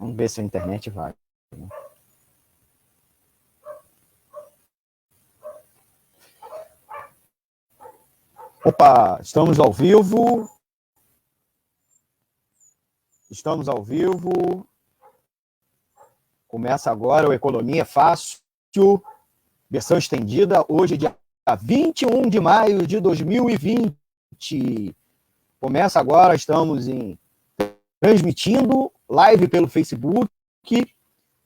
Vamos ver se a internet vai. Opa, estamos ao vivo. Estamos ao vivo. Começa agora o Economia é Fácil, versão estendida. Hoje é dia 21 de maio de 2020. Começa agora, estamos transmitindo live pelo Facebook.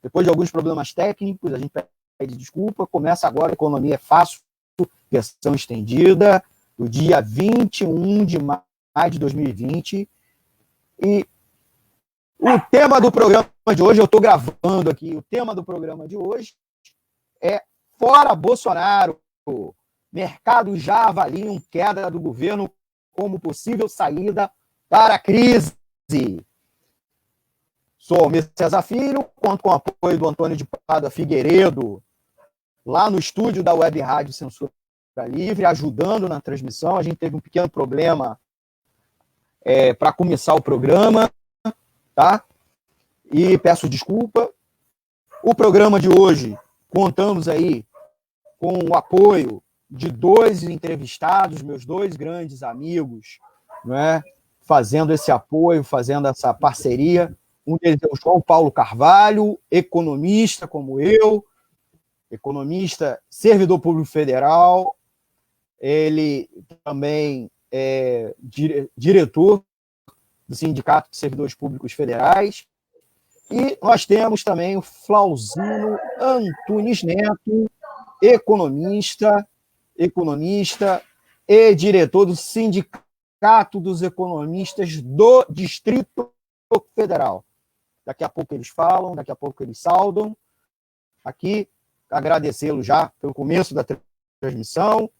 Depois de alguns problemas técnicos, a gente pede desculpa. Começa agora, Economia é Fácil, versão estendida, do dia 21 de maio de 2020. E o tema do programa de hoje, eu estou gravando aqui, o tema do programa de hoje é Fora Bolsonaro. Mercados já avaliam queda do governo como possível saída para a crise. Sou o César Filho, conto com o apoio do Antônio de Pádua Figueiredo, lá no estúdio da Web Rádio Censura Livre, ajudando na transmissão. A gente teve um pequeno problema para começar o programa, tá? E peço desculpa. O programa de hoje, contamos aí com o apoio de dois entrevistados, meus dois grandes amigos, né? Fazendo esse apoio, fazendo essa parceria. Um deles é o João Paulo Carvalho, economista como eu, economista, servidor público federal. Ele também é diretor do Sindicato de Servidores Públicos Federais. E nós temos também o Flauzino Antunes Neto, economista e diretor do Sindicato dos Economistas do Distrito Federal. Daqui a pouco eles falam, daqui a pouco eles saudam. Aqui, agradecê-lo já pelo começo da transmissão,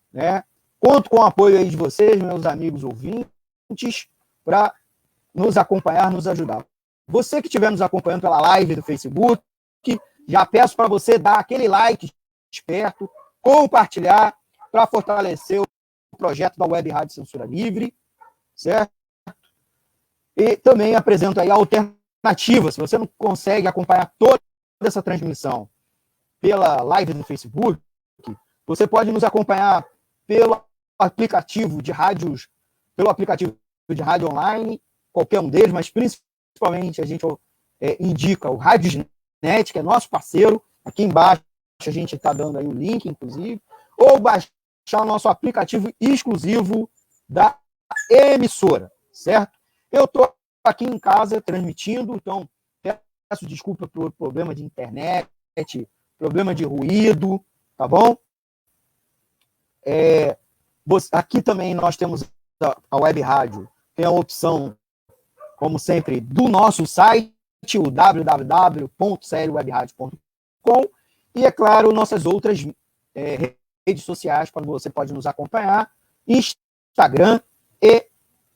né? Conto com o apoio aí de vocês, meus amigos ouvintes, para nos acompanhar, nos ajudar. Você que estiver nos acompanhando pela live do Facebook, já peço para você dar aquele like esperto, compartilhar, para fortalecer o projeto da Web Rádio Censura Livre, certo? E também apresento aí a alternativa. Se você não consegue acompanhar toda essa transmissão pela live do Facebook, você pode nos acompanhar pelo aplicativo de rádios, pelo aplicativo de rádio online, qualquer um deles, mas principalmente a gente indica o Radiosnet, que é nosso parceiro. Aqui embaixo a gente está dando aí o link, inclusive, ou baixar o nosso aplicativo exclusivo da emissora, certo? Eu estou aqui em casa transmitindo, então peço desculpa por problema de internet, problema de ruído, tá bom? Aqui também nós temos a web rádio, tem a opção, como sempre, do nosso site, o www.seriowebradio.com, e, é claro, nossas outras redes sociais, para você pode nos acompanhar, Instagram e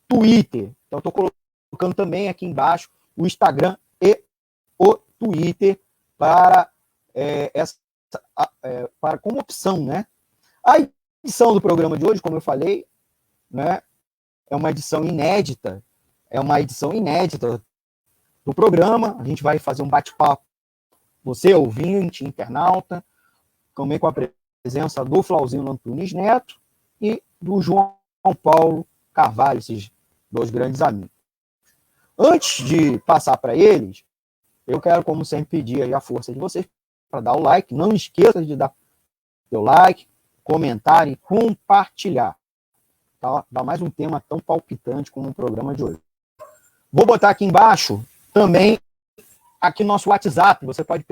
Twitter. Então, estou colocando também aqui embaixo o Instagram e o Twitter para como opção, né? A edição do programa de hoje, como eu falei, né, é uma edição inédita. Do programa. A gente vai fazer um bate-papo, você, ouvinte, internauta, também com a presença do Flauzino Antunes Neto e do João Paulo Carvalho, esses dois grandes amigos. Antes de passar para eles, eu quero, como sempre, pedir aí a força de vocês para dar o like. Não esqueça de dar seu like, comentar e compartilhar. Tá? Dá mais um tema tão palpitante como o programa de hoje. Vou botar aqui embaixo também aqui nosso WhatsApp. Você pode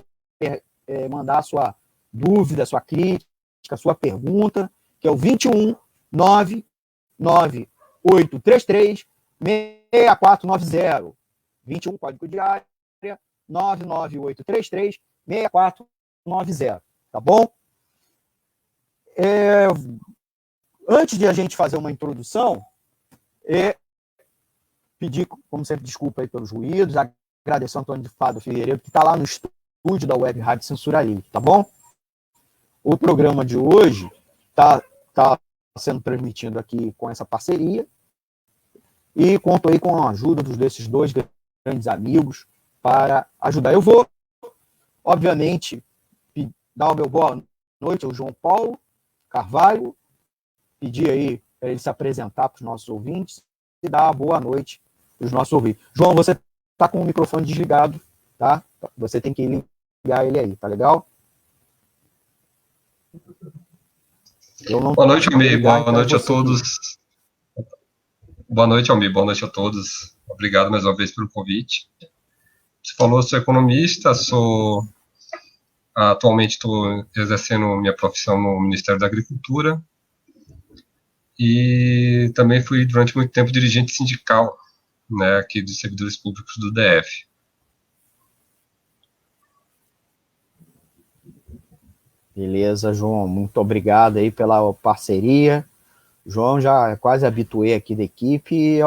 mandar sua dúvida, sua crítica, sua pergunta, que é o 21 99833 6490. 21, código de área, 99833 6490. Tá bom? Antes de a gente fazer uma introdução, pedir, como sempre, desculpa aí pelos ruídos, agradecer ao Antônio de Pádua Figueiredo, que está lá no estúdio da Web Rádio Censura Livre, tá bom? O programa de hoje está sendo transmitido aqui com essa parceria e conto aí com a ajuda desses dois grandes amigos, para ajudar. Eu vou, obviamente, dar o meu boa noite ao João Paulo Carvalho, pedir aí para ele se apresentar para os nossos ouvintes e dar uma boa noite para os nossos ouvintes. João, você está com o microfone desligado, tá? Você tem que ligar ele aí, tá legal? Boa noite, Almir. Boa noite a todos. Boa noite, Almir. Boa noite a todos. Obrigado mais uma vez pelo convite. Você falou, sou economista, atualmente estou exercendo minha profissão no Ministério da Agricultura e também fui durante muito tempo dirigente sindical, né, aqui dos servidores públicos do DF. Beleza, João. Muito obrigado aí pela parceria. João já é quase habituê aqui da equipe e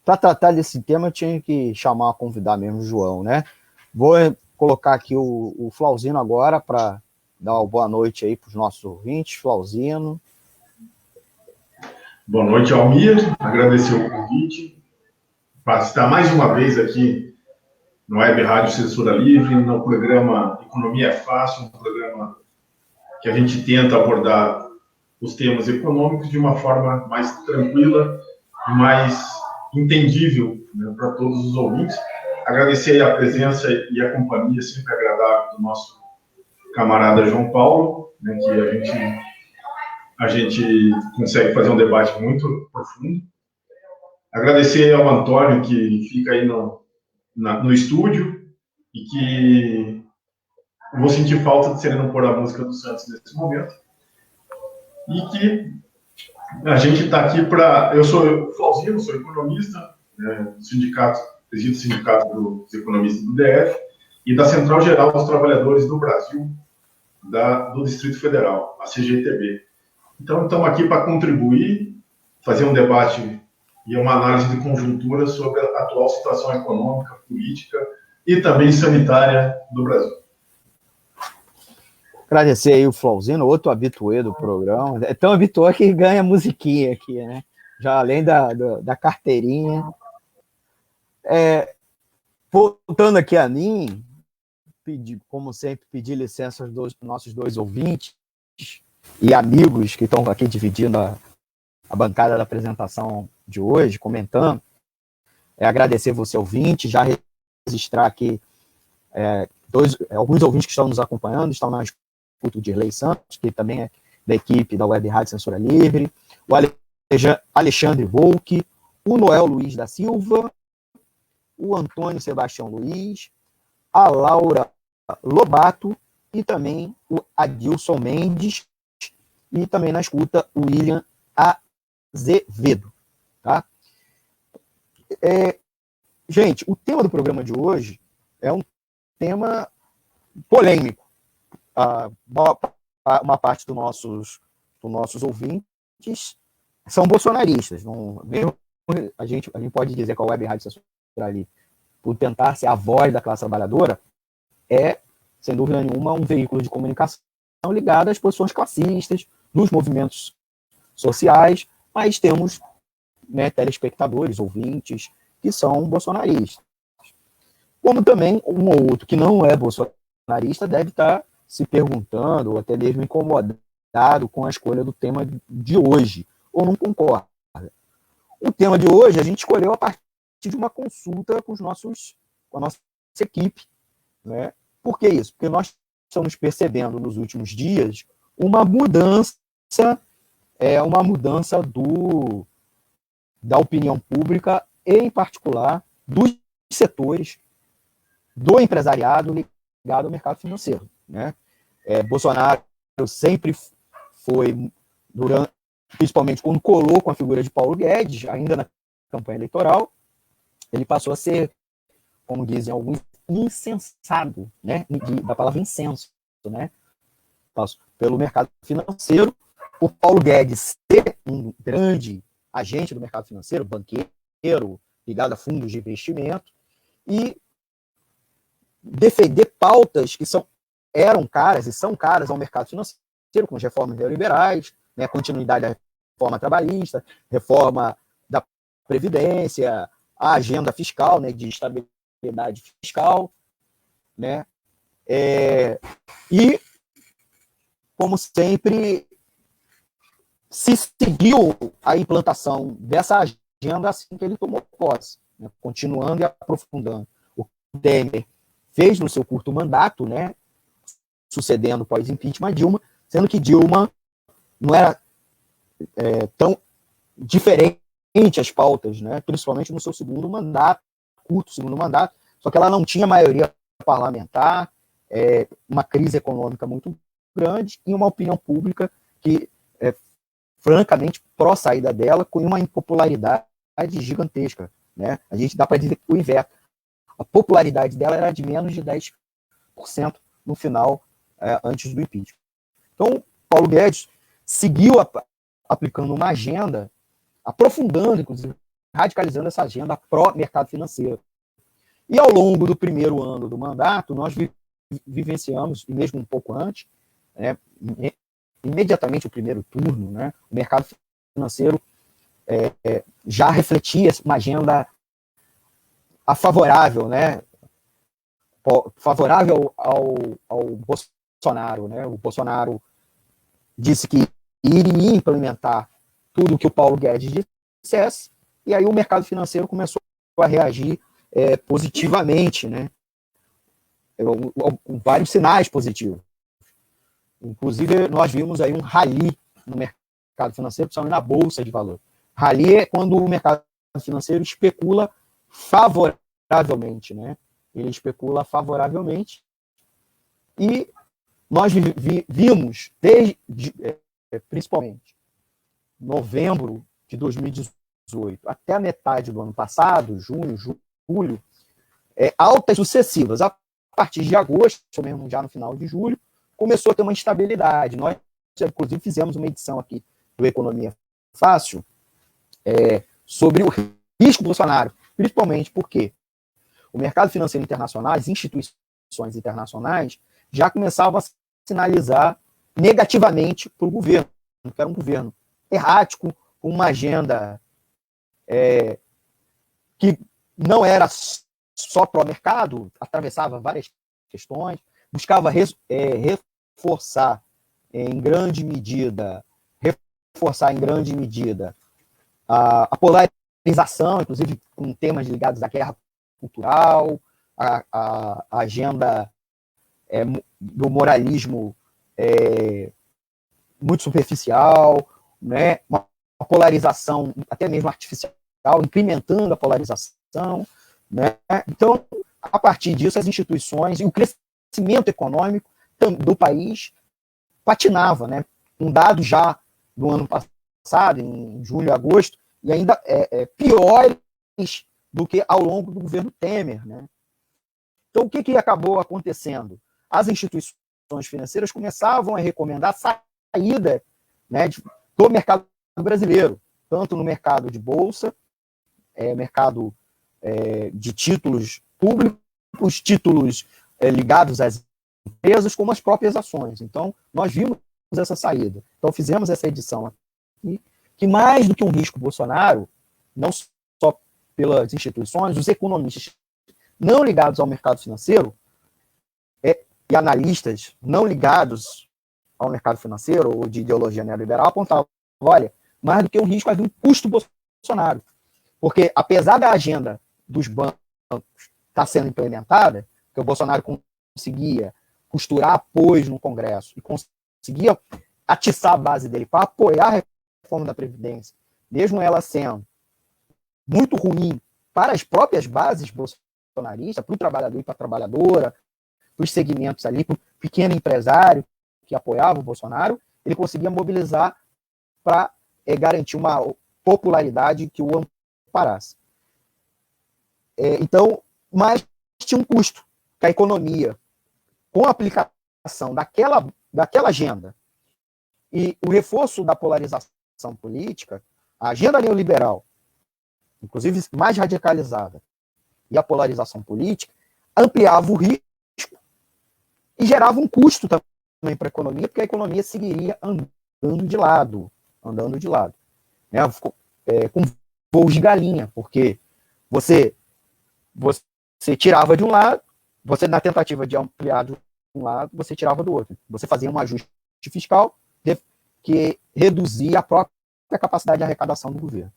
para tratar desse tema eu tinha que chamar, convidar mesmo o João, né? Vou colocar aqui o Flauzino agora para dar uma boa noite aí para os nossos ouvintes. Flauzino. Boa noite, Almir. Agradecer o convite para estar mais uma vez aqui no Web Rádio Censura Livre, no programa Economia é Fácil, um programa que a gente tenta abordar os temas econômicos de uma forma mais tranquila e mais entendível, né, para todos os ouvintes. Agradecer a presença e a companhia sempre agradável do nosso camarada João Paulo, né, que a gente consegue fazer um debate muito profundo. Agradecer ao Antônio, que fica aí no estúdio, e que vou sentir falta de se ele não pôr a música do Santos nesse momento. E que a gente está aqui para... Eu sou Flauzino, sou economista, né, presido do Sindicato dos Economistas do DF e da Central Geral dos Trabalhadores do Brasil, do Distrito Federal, a CGTB. Então, estamos aqui para contribuir, fazer um debate e uma análise de conjuntura sobre a atual situação econômica, política e também sanitária do Brasil. Agradecer aí o Flauzino, outro habituê do programa. É tão habituê que ganha musiquinha aqui, né? Já além da carteirinha. Voltando aqui a mim, como sempre, pedir licença aos nossos dois ouvintes e amigos que estão aqui dividindo a bancada da apresentação de hoje, comentando. Agradecer você, ouvinte, já registrar aqui alguns ouvintes que estão nos acompanhando, estão na escuta, o Dirley Santos, que também é da equipe da Web Rádio Censura Livre, o Alexandre Volk, o Noel Luiz da Silva, o Antônio Sebastião Luiz, a Laura Lobato e também o Adilson Mendes, e também na escuta o William Azevedo. Tá? Gente, o tema do programa de hoje é um tema polêmico. Uma parte dos nossos ouvintes são bolsonaristas. Mesmo a gente pode dizer que a Web Rádio Censura ali, por tentar ser a voz da classe trabalhadora, sem dúvida nenhuma, um veículo de comunicação ligado às posições classistas, dos movimentos sociais, mas temos, né, telespectadores, ouvintes, que são bolsonaristas. Como também um ou outro que não é bolsonarista deve estar se perguntando, ou até mesmo incomodado com a escolha do tema de hoje, ou não concorda. O tema de hoje a gente escolheu a partir de uma consulta com a nossa equipe. Né? Por que isso? Porque nós estamos percebendo nos últimos dias uma mudança da opinião pública, e, em particular, dos setores do empresariado ligado ao mercado financeiro. Né? Bolsonaro sempre foi, principalmente quando colou com a figura de Paulo Guedes, ainda na campanha eleitoral, ele passou a ser, como dizem alguns, incensado, né? Da palavra incenso, né? Pelo mercado financeiro, por Paulo Guedes ser um grande agente do mercado financeiro, banqueiro, ligado a fundos de investimento, e defender pautas que eram caras e são caras ao mercado financeiro, como as reformas neoliberais, né, a continuidade da reforma trabalhista, reforma da Previdência, a agenda fiscal, né, de estabilidade responsabilidade fiscal, né? E, como sempre, se seguiu a implantação dessa agenda assim que ele tomou posse, né? Continuando e aprofundando. O Temer fez no seu curto mandato, né? Sucedendo pós-impeachment a Dilma, sendo que Dilma não era tão diferente as pautas, né? Principalmente no seu segundo mandato, curto segundo mandato, só que ela não tinha maioria parlamentar, uma crise econômica muito grande e uma opinião pública que, francamente, pró-saída dela, com uma impopularidade gigantesca, né? A gente dá para dizer o inverso. A popularidade dela era de menos de 10% no final, antes do impeachment. Então, Paulo Guedes seguiu aplicando uma agenda, aprofundando, inclusive, radicalizando essa agenda pró-mercado financeiro. E ao longo do primeiro ano do mandato, nós vivenciamos, e mesmo um pouco antes, né, imediatamente o primeiro turno, né, o mercado financeiro já refletia uma agenda favorável, né, favorável ao Bolsonaro. Né? O Bolsonaro disse que iria implementar tudo o que o Paulo Guedes dissesse, e aí o mercado financeiro começou a reagir positivamente, né? Vários sinais positivos. Inclusive, nós vimos aí um rally no mercado financeiro, principalmente na Bolsa de Valores. Rally é quando o mercado financeiro especula favoravelmente, né? Ele especula favoravelmente, e nós vimos, desde principalmente novembro de 2018 até a metade do ano passado, junho, julho, altas sucessivas. A partir de agosto, mesmo já no final de julho, começou a ter uma instabilidade. Nós, inclusive, fizemos uma edição aqui do Economia Fácil sobre o risco Bolsonaro, principalmente porque o mercado financeiro internacional, as instituições internacionais, já começavam a sinalizar negativamente para o governo, que era um governo errático, com uma agenda que não era só pró-mercado, atravessava várias questões, buscava reforçar em grande medida a polarização, inclusive com temas ligados à guerra cultural, a agenda do moralismo muito superficial, né? Uma polarização até mesmo artificial, incrementando a polarização, né? Então, a partir disso, as instituições e o crescimento econômico do país patinava, né? Um dado já do ano passado, em julho e agosto, e ainda piores do que ao longo do governo Temer, né? Então, o que acabou acontecendo? As instituições financeiras começavam a recomendar a saída, né, do mercado brasileiro, tanto no mercado de bolsa, mercado de títulos públicos, títulos ligados às empresas, como as próprias ações. Então, nós vimos essa saída. Então, fizemos essa edição aqui, que mais do que um risco Bolsonaro, não só pelas instituições, os economistas não ligados ao mercado financeiro e analistas não ligados ao mercado financeiro ou de ideologia neoliberal apontavam, olha, mais do que um risco, havia um custo Bolsonaro. Porque, apesar da agenda dos bancos estar sendo implementada, que o Bolsonaro conseguia costurar apoios no Congresso e conseguia atiçar a base dele para apoiar a reforma da Previdência, mesmo ela sendo muito ruim para as próprias bases bolsonaristas, para o trabalhador e para a trabalhadora, para os segmentos ali, para o pequeno empresário que apoiava o Bolsonaro, ele conseguia mobilizar para garantir uma popularidade que o amparasse. Então, mas tinha um custo, que a economia, com a aplicação daquela agenda e o reforço da polarização política, a agenda neoliberal, inclusive mais radicalizada, e a polarização política, ampliava o risco e gerava um custo também para a economia, porque a economia seguiria andando de lado, né? Com voos de galinha, porque você tirava de um lado, você na tentativa de ampliar de um lado, você tirava do outro. Você fazia um ajuste fiscal que reduzia a própria capacidade de arrecadação do governo.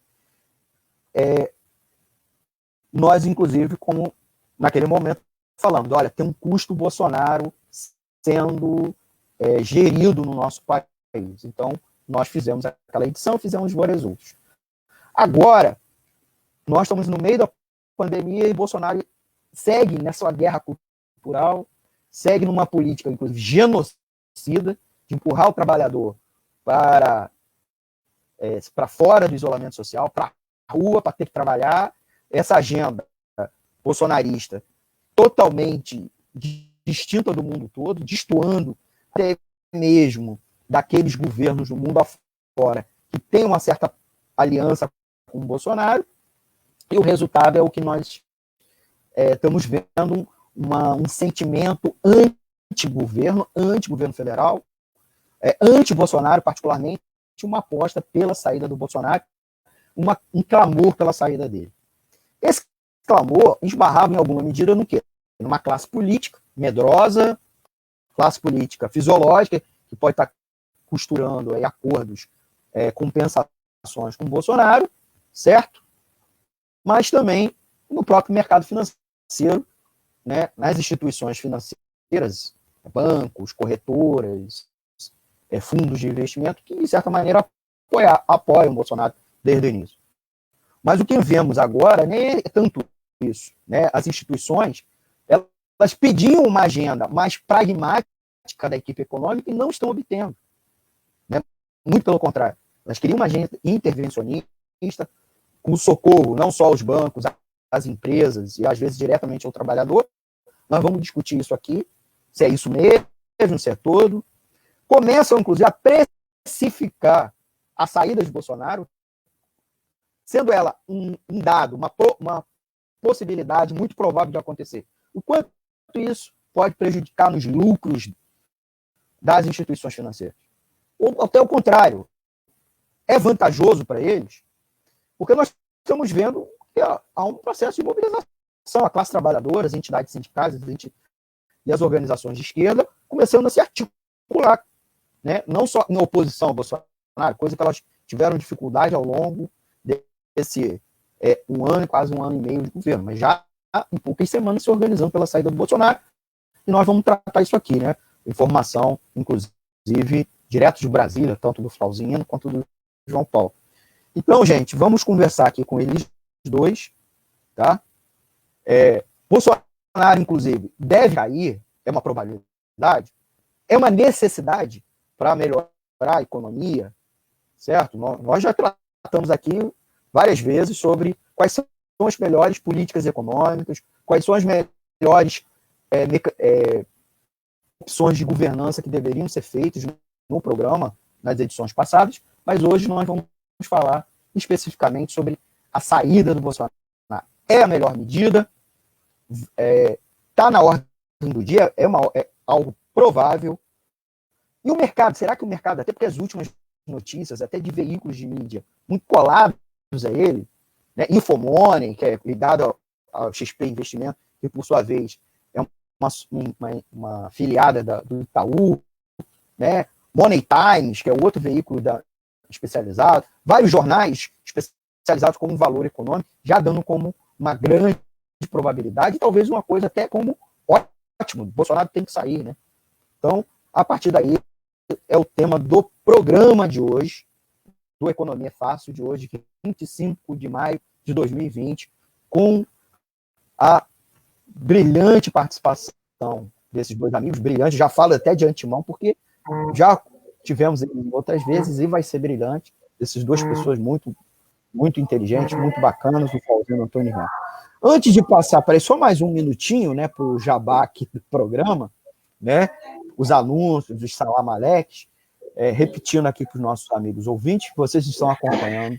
Nós, inclusive, como naquele momento, falando, olha, tem um custo Bolsonaro sendo gerido no nosso país. Então, nós fizemos aquela edição, fizemos vários outros. Agora, nós estamos no meio da pandemia e Bolsonaro segue nessa guerra cultural, segue numa política, inclusive, genocida, de empurrar o trabalhador para fora do isolamento social, para a rua, para ter que trabalhar. Essa agenda bolsonarista totalmente distinta do mundo todo, destoando até mesmo daqueles governos do mundo afora que tem uma certa aliança com o Bolsonaro, e o resultado é o que nós estamos vendo, um sentimento anti-governo federal, anti-Bolsonaro, particularmente, uma aposta pela saída do Bolsonaro, um clamor pela saída dele. Esse clamor esbarrava em alguma medida no quê? Numa classe política medrosa, classe política fisiológica, que pode estar costurando acordos, compensações com o Bolsonaro, certo? Mas também no próprio mercado financeiro, né, nas instituições financeiras, bancos, corretoras, fundos de investimento, que, de certa maneira, apoiam o Bolsonaro desde o início. Mas o que vemos agora nem é tanto isso. Né? As instituições, elas pediam uma agenda mais pragmática da equipe econômica e não estão obtendo. Né? Muito pelo contrário. Elas queriam uma agenda intervencionista, com socorro não só aos bancos, às empresas e, às vezes, diretamente ao trabalhador. Nós vamos discutir isso aqui, se é isso mesmo, se é todo. Começam, inclusive, a precificar a saída de Bolsonaro, sendo ela um dado, uma possibilidade muito provável de acontecer. O quanto isso pode prejudicar nos lucros das instituições financeiras? Ou até o contrário, é vantajoso para eles, porque nós estamos vendo que há um processo de mobilização. A classe trabalhadora, as entidades sindicais e as organizações de esquerda começando a se articular, né? Não só em oposição ao Bolsonaro, coisa que elas tiveram dificuldade ao longo desse quase um ano e meio de governo, mas já em poucas semanas se organizando pela saída do Bolsonaro, e nós vamos tratar isso aqui, né? Informação, inclusive, direto de Brasília, tanto do Flauzino quanto do João Paulo. Então, gente, vamos conversar aqui com eles dois, tá? Bolsonaro, inclusive, deve cair, é uma probabilidade, é uma necessidade para melhorar a economia, certo? Nós já tratamos aqui várias vezes sobre quais são as melhores políticas econômicas, quais são as melhores opções de governança que deveriam ser feitas no programa, nas edições passadas, mas hoje nós vamos falar especificamente sobre a saída do Bolsonaro. É a melhor medida, está na ordem do dia, é algo provável. E o mercado, será que o mercado, até porque as últimas notícias, até de veículos de mídia, muito colados a ele, né, Infomoney, que é ligado ao XP Investimento, que por sua vez é uma filiada do Itaú, né, Money Times, que é outro veículo especializado, vários jornais especializados como Valor Econômico, já dando como uma grande probabilidade, talvez uma coisa até como ótimo, Bolsonaro tem que sair, né? Então, a partir daí, é o tema do programa de hoje, do Economia Fácil de hoje, 25 de maio de 2020, com a brilhante participação desses dois amigos, brilhante, já falo até de antemão, porque já tivemos outras vezes e vai ser brilhante, essas duas pessoas muito, muito inteligentes, muito bacanas, o Flauzino e o Antônio Ivan. Antes de passar para só mais um minutinho, né, para o jabá aqui do programa, né, os anúncios, os salamaleques, repetindo aqui para os nossos amigos ouvintes, vocês estão acompanhando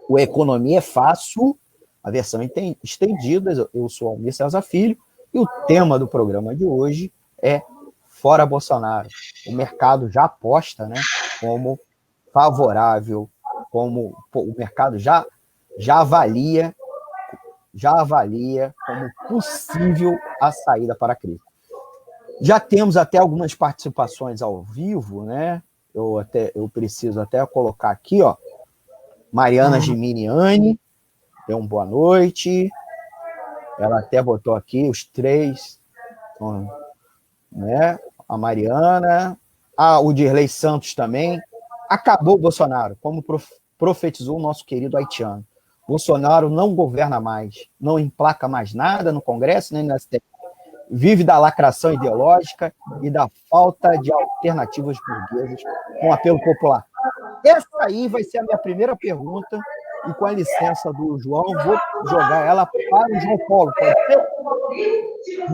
o Economia é Fácil, a versão estendida. Eu sou Almir César Filho, e o tema do programa de hoje é Fora Bolsonaro. O mercado já aposta, né, como favorável, como o mercado já avalia já avalia como possível a saída para a crise. Já temos até algumas participações ao vivo, né? Eu preciso até colocar aqui, ó. Mariana Geminiani, deu uma boa noite. Ela até botou aqui os três, né? A Mariana, o Dirley Santos também. Acabou o Bolsonaro, como profetizou o nosso querido haitiano. Bolsonaro não governa mais, não emplaca mais nada no Congresso, nem no STF. Vive da lacração ideológica e da falta de alternativas burguesas com apelo popular. Essa aí vai ser a minha primeira pergunta, e com a licença do João, vou jogar ela para o João Paulo, pode ser?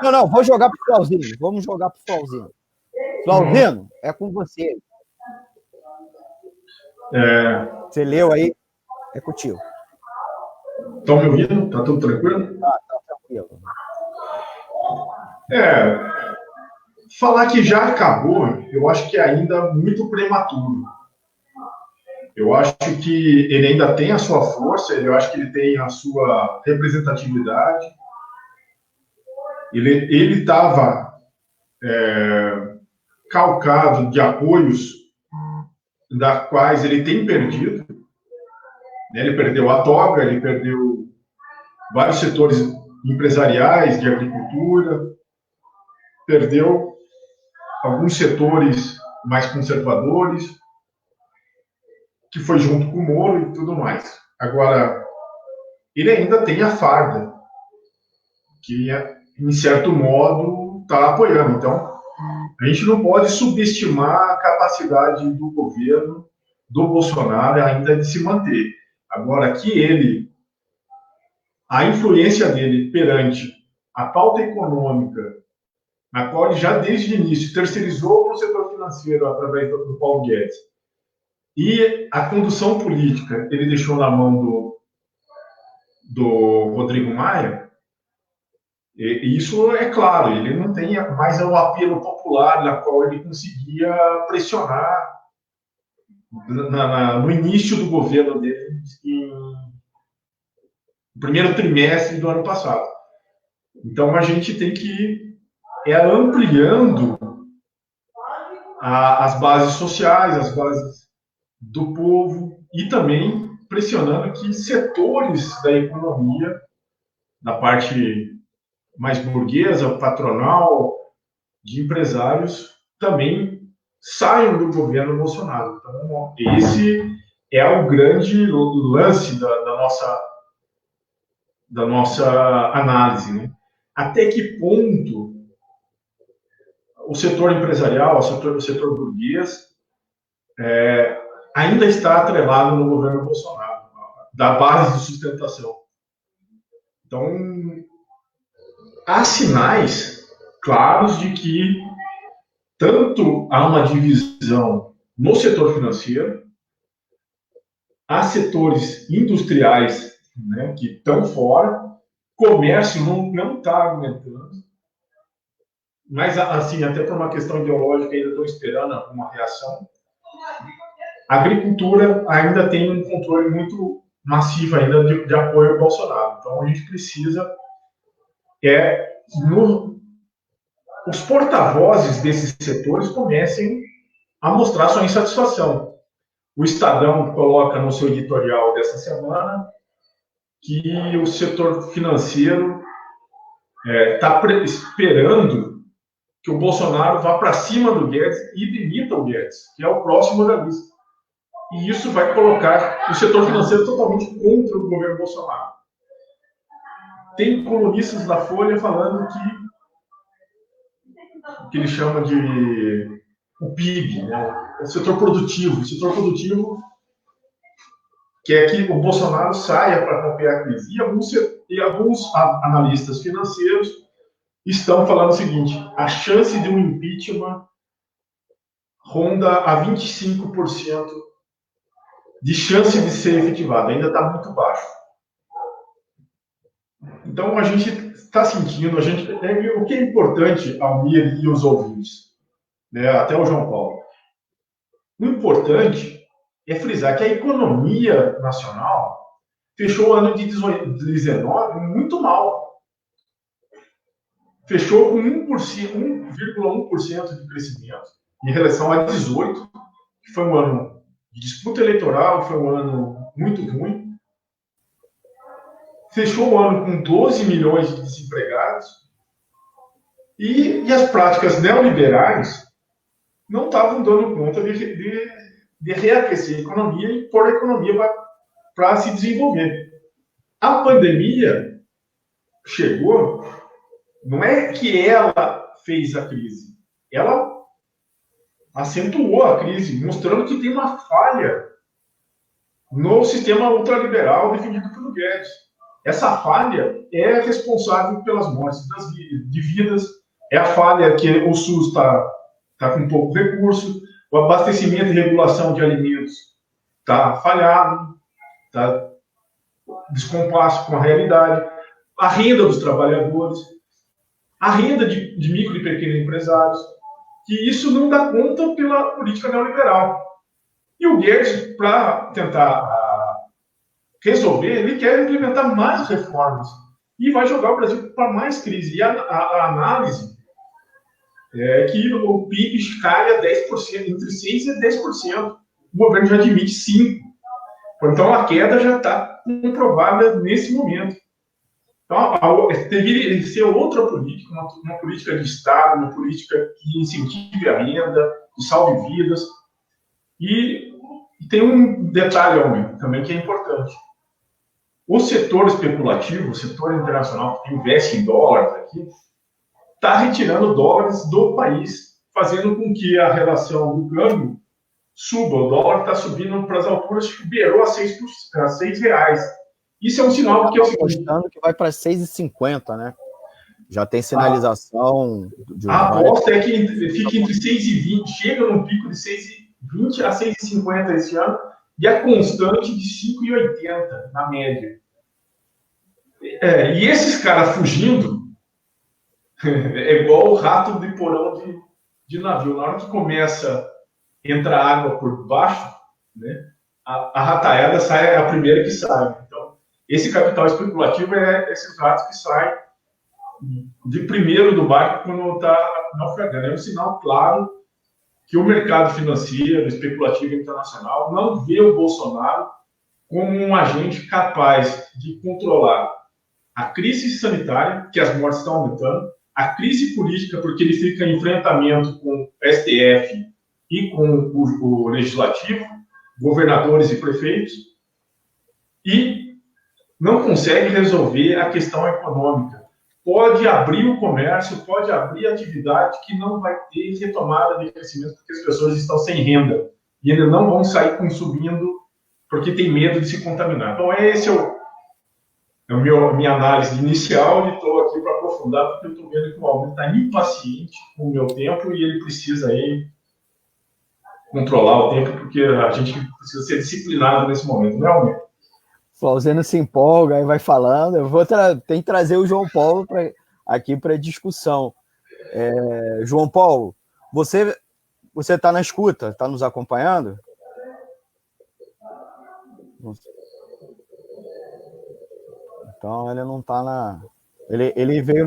Não, vou jogar para o Flauzino. Vamos jogar para o Flauzino. Flauzino, é com você. Você leu aí? É contigo. Estão me ouvindo? Está tudo tranquilo? Tá tranquilo. Falar que já acabou, eu acho que é ainda muito prematuro. Eu acho que ele ainda tem a sua força, eu acho que ele tem a sua representatividade. Ele estava calcado de apoios da quais ele tem perdido. Ele perdeu a toga, ele perdeu vários setores empresariais de agricultura, perdeu alguns setores mais conservadores, que foi junto com o Moro e tudo mais. Agora, ele ainda tem a farda, que, em certo modo, está apoiando. Então, a gente não pode subestimar a capacidade do governo, do Bolsonaro, ainda de se manter. Agora, a influência dele perante a pauta econômica, na qual ele já desde o início terceirizou para o setor financeiro através do Paulo Guedes, e a condução política ele deixou na mão do Rodrigo Maia, e isso é claro, ele não tem mais o apelo popular na qual ele conseguia pressionar no início do governo dele, no primeiro trimestre do ano passado. Então a gente tem que ir ampliando as bases sociais, as bases do povo, e também pressionando que setores da economia, da parte mais burguesa, patronal, de empresários, também saiam do governo Bolsonaro. Então, esse é o grande lance da nossa análise, né? Até que ponto o setor empresarial, o setor burguês, ainda está atrelado no governo Bolsonaro, da base de sustentação. Então, há sinais claros de que tanto há uma divisão no setor financeiro, há setores industriais, né, que estão fora, comércio não está aumentando, mas, assim, até por uma questão ideológica, ainda estão esperando uma reação. A agricultura ainda tem um controle muito massivo ainda de apoio ao Bolsonaro. Então, a gente precisa os porta-vozes desses setores comecem a mostrar sua insatisfação. O Estadão coloca no seu editorial dessa semana que o setor financeiro está esperando que o Bolsonaro vá para cima do Guedes e demita o Guedes, que é o próximo da lista. E isso vai colocar o setor financeiro totalmente contra o governo Bolsonaro. Tem colunistas da Folha falando que ele chama de o PIB, né? O setor produtivo. O setor produtivo quer que o Bolsonaro saia para romper a crise. E alguns analistas financeiros estão falando o seguinte: a chance de um impeachment ronda a 25% de chance de ser efetivado. Ainda está muito baixo. Então, a gente está sentindo, o que é importante ao Mir e os ouvintes, né, até o João Paulo. O importante é frisar que a economia nacional fechou o ano de 2019 muito mal. Fechou com 1,1% de crescimento em relação a 18, que foi um ano de disputa eleitoral, foi um ano muito ruim. Fechou o ano com 12 milhões de desempregados. E as práticas neoliberais não estavam dando conta de reaquecer a economia e pôr a economia para se desenvolver. A pandemia chegou, não é que ela fez a crise, ela acentuou a crise, mostrando que tem uma falha no sistema ultraliberal defendido pelo Guedes. Essa falha é responsável pelas mortes de vidas, é a falha que o SUS está com pouco recurso, o abastecimento e regulação de alimentos está falhado, está descompasso com a realidade, a renda dos trabalhadores, a renda de micro e pequenos empresários, que isso não dá conta pela política neoliberal. E o Guedes, para tentar resolver, ele quer implementar mais reformas e vai jogar o Brasil para mais crise. E a análise é que o PIB caia 10%, entre 6% e 10%. O governo já admite 5%. Então, a queda já está comprovada nesse momento. Então, deveria ser outra política, uma política de Estado, uma política que incentive a renda, que salve vidas. E tem um detalhe também que é importante. O setor especulativo, o setor internacional que investe em dólares aqui, está retirando dólares do país, fazendo com que a relação do câmbio suba. O dólar está subindo para as alturas que beirou a R$6. Isso é um sinal que é o seguinte... Apostando que vai para 6,50, né? Já tem sinalização... A aposta é que fica entre 6,20, chega num pico de 6,20 a 6,50 esse ano, e a constante de 5,80 na média. E esses caras fugindo é igual o rato de porão de navio. Na hora que começa a entrar água por baixo, né, a rataiada é a primeira que sai. Então, esse capital especulativo é esses ratos que saem de primeiro do barco quando está naufragando. É um sinal claro que o mercado financeiro, especulativo internacional, não vê o Bolsonaro como um agente capaz de controlar a crise sanitária, que as mortes estão aumentando, a crise política, porque ele fica em enfrentamento com o STF e com o Legislativo, governadores e prefeitos, e não consegue resolver a questão econômica. Pode abrir o comércio, pode abrir a atividade que não vai ter retomada de crescimento, porque as pessoas estão sem renda e ainda não vão sair consumindo porque tem medo de se contaminar. Então, esse é a minha análise inicial, e estou aqui para aprofundar, porque eu estou vendo que o Almir está impaciente com o meu tempo e ele precisa aí controlar o tempo, porque a gente precisa ser disciplinado nesse momento, não é, Almir? O Flauzino se empolga e vai falando. Eu tenho que trazer o João Paulo aqui para discussão. João Paulo, você está na escuta? Está nos acompanhando? Então ele não está na... Ele veio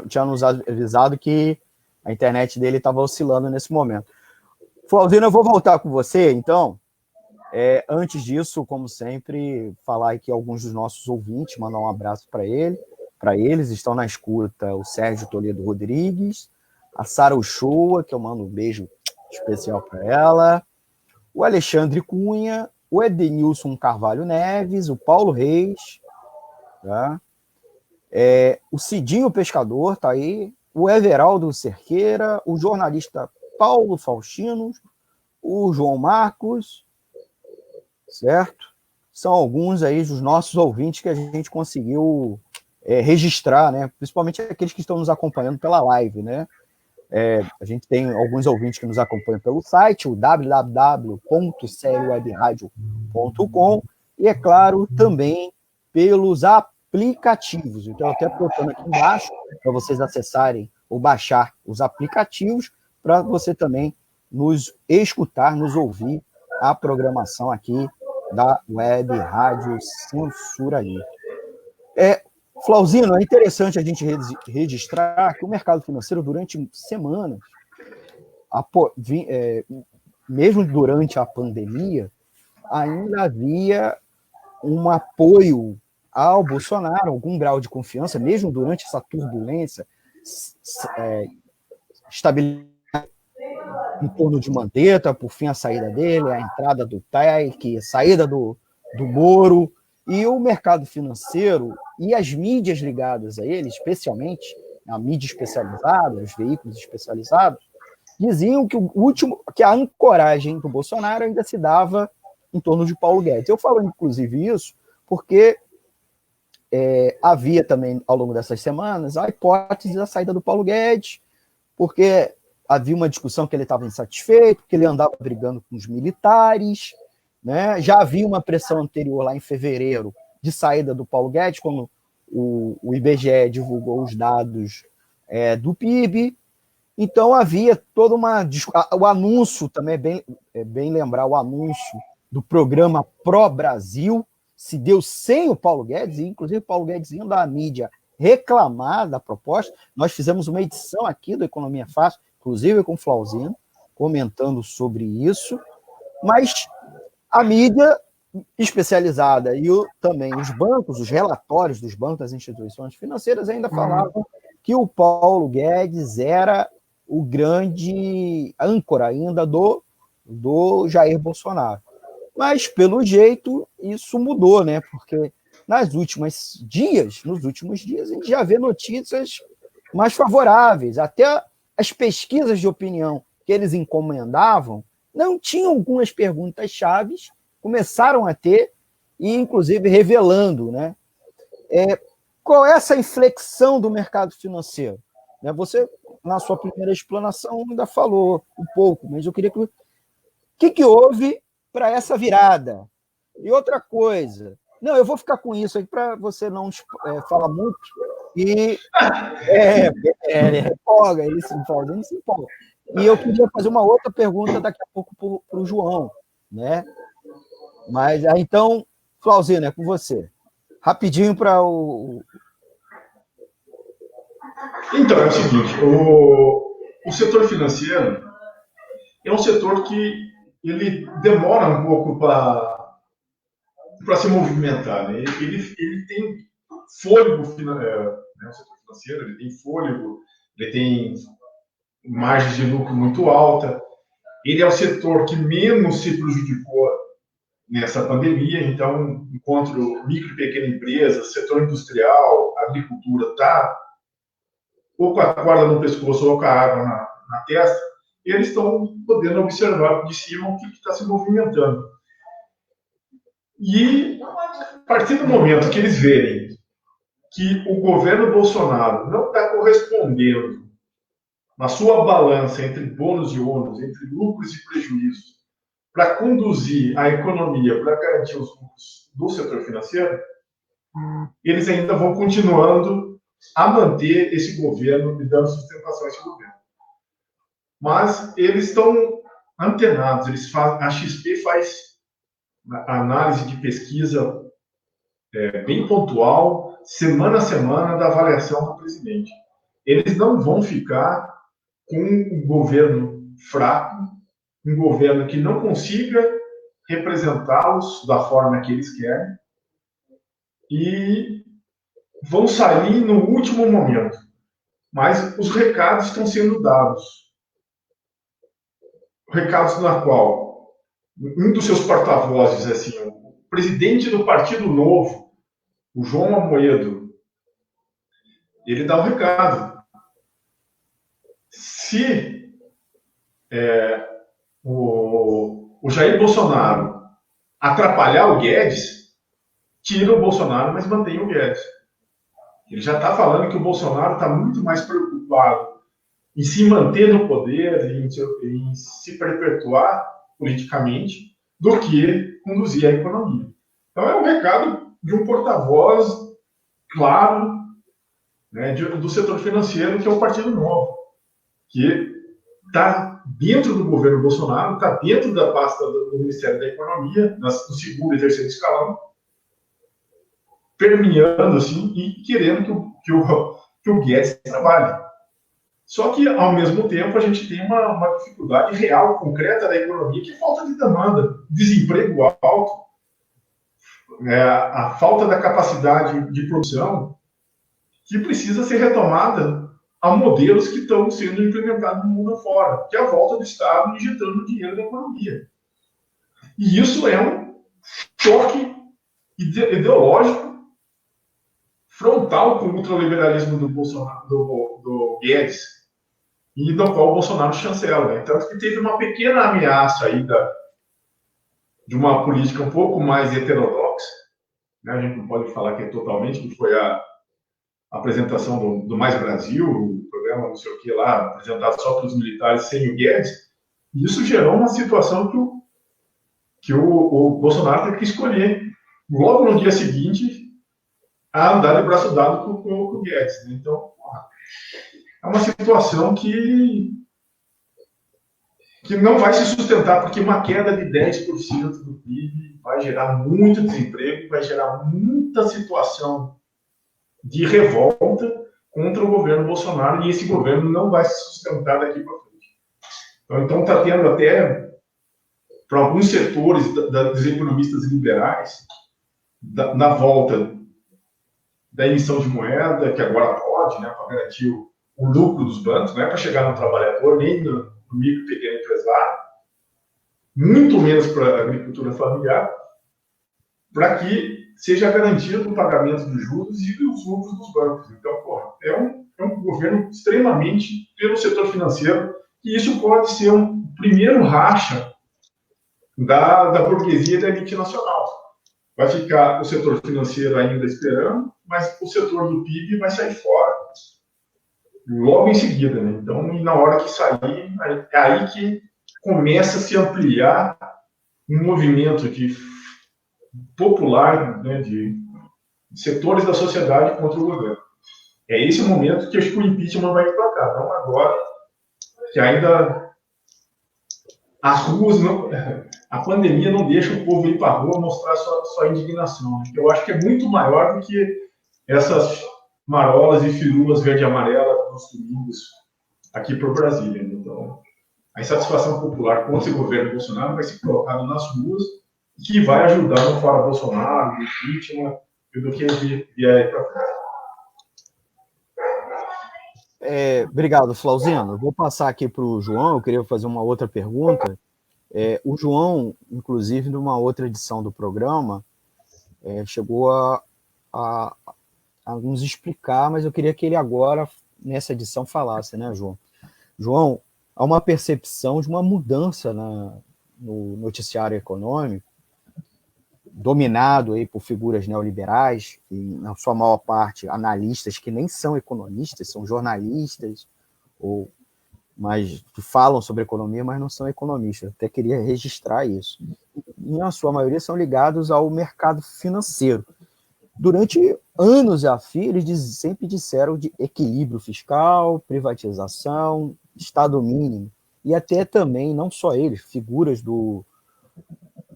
tinha nos avisado que a internet dele estava oscilando nesse momento. Flauzino, eu vou voltar com você, então. Antes disso, como sempre, falar aqui alguns dos nossos ouvintes, mandar um abraço para eles. Estão na escuta o Sérgio Toledo Rodrigues, a Sara Uchoa, que eu mando um beijo especial para ela, o Alexandre Cunha, o Edenilson Carvalho Neves, o Paulo Reis, tá? O Cidinho Pescador tá aí, o Everaldo Cerqueira, o jornalista Paulo Faustino, o João Marcos, certo? São alguns aí dos nossos ouvintes que a gente conseguiu registrar, né? Principalmente aqueles que estão nos acompanhando pela live, né? A gente tem alguns ouvintes que nos acompanham pelo site, o www.seriowebradio.com, e, é claro, também pelos aplicativos. Então, até botando aqui embaixo, para vocês acessarem ou baixar os aplicativos, para você também nos escutar, nos ouvir a programação aqui da Web Rádio Censura Livre. Flauzino, é interessante a gente registrar que o mercado financeiro, durante semanas, mesmo durante a pandemia, ainda havia um apoio ao Bolsonaro, algum grau de confiança, mesmo durante essa turbulência, estabilidade em torno de Mandetta, por fim a saída dele, a entrada do Taik, a saída do Moro, e o mercado financeiro e as mídias ligadas a ele, especialmente a mídia especializada, os veículos especializados, diziam que a ancoragem do Bolsonaro ainda se dava em torno de Paulo Guedes. Eu falo, inclusive, isso porque havia também, ao longo dessas semanas, a hipótese da saída do Paulo Guedes, porque havia uma discussão que ele estava insatisfeito, que ele andava brigando com os militares, né? Já havia uma pressão anterior, lá em fevereiro, de saída do Paulo Guedes, quando o IBGE divulgou os dados do PIB. Então, havia toda uma... O anúncio, também é bem lembrar, o anúncio do programa Pró-Brasil se deu sem o Paulo Guedes, e inclusive o Paulo Guedes indo à mídia reclamar da proposta. Nós fizemos uma edição aqui do Economia Fácil, inclusive com o Flauzino, comentando sobre isso, mas a mídia especializada e também os bancos, os relatórios dos bancos, das instituições financeiras ainda falavam que o Paulo Guedes era o grande âncora ainda do Jair Bolsonaro. Mas, pelo jeito, isso mudou, né? Porque nos últimos dias, a gente já vê notícias mais favoráveis. Até as pesquisas de opinião que eles encomendavam não tinham algumas perguntas chaves, começaram a ter, e inclusive revelando, né? Qual é essa inflexão do mercado financeiro? Você, na sua primeira explanação, ainda falou um pouco, mas eu queria que... O que houve para essa virada? E outra coisa... Não, eu vou ficar com isso aí para você não falar muito. E ele empolga, ele se empolga. E eu queria fazer uma outra pergunta daqui a pouco para o João, né? Mas então, Flauzino, é com você. Rapidinho para o... Então, é o seguinte, o setor financeiro é um setor que ele demora um pouco para se movimentar, né? Ele tem fôlego, o setor financeiro, ele tem fôlego, ele tem margem de lucro muito alta, ele é o setor que menos se prejudicou nessa pandemia, então, enquanto micro e pequena empresa, setor industrial, agricultura, está ou com a corda no pescoço ou com a água na testa, eles estão podendo observar de cima o que está se movimentando. E, a partir do momento que eles verem que o governo Bolsonaro não está correspondendo na sua balança entre bônus e ônus, entre lucros e prejuízos, para conduzir a economia, para garantir os lucros do setor financeiro, eles ainda vão continuando a manter esse governo e dando sustentação a esse governo. Mas eles estão antenados, a XP faz análise de pesquisa bem pontual, semana a semana, da avaliação do presidente. Eles não vão ficar com um governo fraco, um governo que não consiga representá-los da forma que eles querem, e vão sair no último momento. Mas os recados estão sendo dados. Recados na qual um dos seus porta-vozes, assim, o presidente do Partido Novo, o João Amoedo, ele dá um recado. Se o Jair Bolsonaro atrapalhar o Guedes, tira o Bolsonaro, mas mantém o Guedes. Ele já está falando que o Bolsonaro está muito mais preocupado em se manter no poder, em se perpetuar politicamente, do que conduzir a economia. Então é um recado de um porta-voz claro, né, do setor financeiro, que é o Partido Novo, que está dentro do governo Bolsonaro, está dentro da pasta do Ministério da Economia, no segundo e terceiro escalão, permeando assim e querendo que o Guedes trabalhe. Só que, ao mesmo tempo, a gente tem uma dificuldade real, concreta da economia, que é falta de demanda, desemprego alto, a falta da capacidade de produção, que precisa ser retomada a modelos que estão sendo implementados no mundo afora, que é a volta do Estado injetando dinheiro na economia. E isso é um choque ideológico frontal com o ultraliberalismo do Bolsonaro, do Guedes, e do qual o Bolsonaro chancela. Né? Tanto que teve uma pequena ameaça aí de uma política um pouco mais heterodoxa, né? A gente não pode falar que é totalmente, que foi a apresentação do Mais Brasil, o programa não sei o que lá, apresentado só para os militares sem o Guedes, e isso gerou uma situação que o Bolsonaro teve que escolher, logo no dia seguinte, a andar de braço dado com o Guedes. Né? Então, é uma situação que não vai se sustentar, porque uma queda de 10% do PIB vai gerar muito desemprego, vai gerar muita situação de revolta contra o governo Bolsonaro, e esse governo não vai se sustentar daqui para frente. Então está tendo até, para alguns setores dos economistas liberais, na volta da emissão de moeda, que agora pode, né, para garantir o lucro dos bancos, não é para chegar no trabalhador, nem no micro e pequeno empresário, muito menos para a agricultura familiar, para que seja garantido o pagamento dos juros e os lucros dos bancos. Então, é um governo extremamente pelo setor financeiro, e isso pode ser um primeiro racha da burguesia e da elite nacional. Vai ficar o setor financeiro ainda esperando, mas o setor do PIB vai sair fora logo em seguida. Né? Então, e na hora que sair, é aí que começa a se ampliar um movimento popular, né, de setores da sociedade contra o governo. É esse o momento que acho que o impeachment vai ir para cá, não agora, que ainda as ruas, a pandemia não deixa o povo ir para a rua mostrar sua indignação. Né? Eu acho que é muito maior do que essas marolas e firulas verde e amarela nos domingos aqui para o Brasília. Então, a insatisfação popular contra o governo Bolsonaro vai ser colocada nas ruas, que vai ajudar no Fora Bolsonaro, no impeachment e do que vier para frente. Obrigado, Flauzino. Eu vou passar aqui para o João. Eu queria fazer uma outra pergunta. O João, inclusive, numa outra edição do programa, chegou a nos explicar, mas eu queria que ele agora, nessa edição, falasse, né, João? João, há uma percepção de uma mudança no noticiário econômico, dominado aí por figuras neoliberais, e na sua maior parte analistas que nem são economistas, são jornalistas, mas que falam sobre economia, mas não são economistas. Eu até queria registrar isso. E, na sua maioria, são ligados ao mercado financeiro. Durante anos a fio, eles sempre disseram de equilíbrio fiscal, privatização, Estado mínimo, e até também, não só eles, figuras do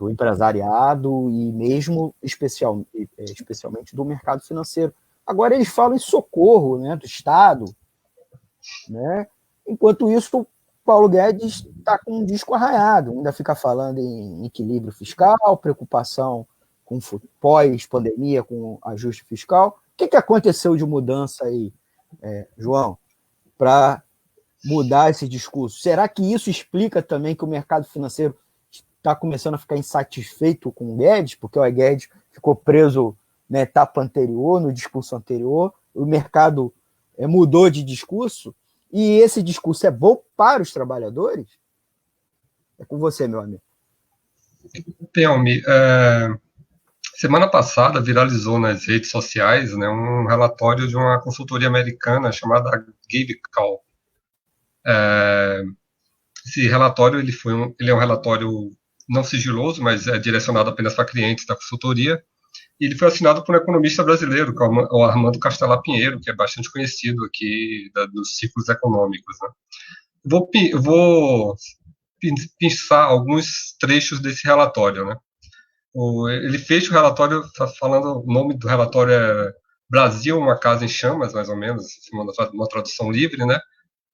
empresariado e mesmo especialmente do mercado financeiro. Agora eles falam em socorro, né, do Estado, né? Enquanto isso, o Paulo Guedes está com um disco arranhado, ainda fica falando em equilíbrio fiscal, preocupação com pós-pandemia, com ajuste fiscal. O que aconteceu de mudança aí, João, para mudar esse discurso? Será que isso explica também que o mercado financeiro está começando a ficar insatisfeito com o Guedes, porque o Guedes ficou preso na etapa anterior, no discurso anterior, o mercado mudou de discurso, e esse discurso é bom para os trabalhadores? É com você, meu amigo. Pelmi, semana passada viralizou nas redes sociais, né, um relatório de uma consultoria americana chamada GaveCall. Esse relatório ele é um relatório não sigiloso, mas é direcionado apenas para clientes da consultoria, e ele foi assinado por um economista brasileiro, que é o Armando Castelar Pinheiro, que é bastante conhecido aqui dos ciclos econômicos. Né? vou pensar alguns trechos desse relatório, né? Ele fecha o relatório falando, o nome do relatório é Brasil, uma casa em chamas, mais ou menos, uma tradução livre, né?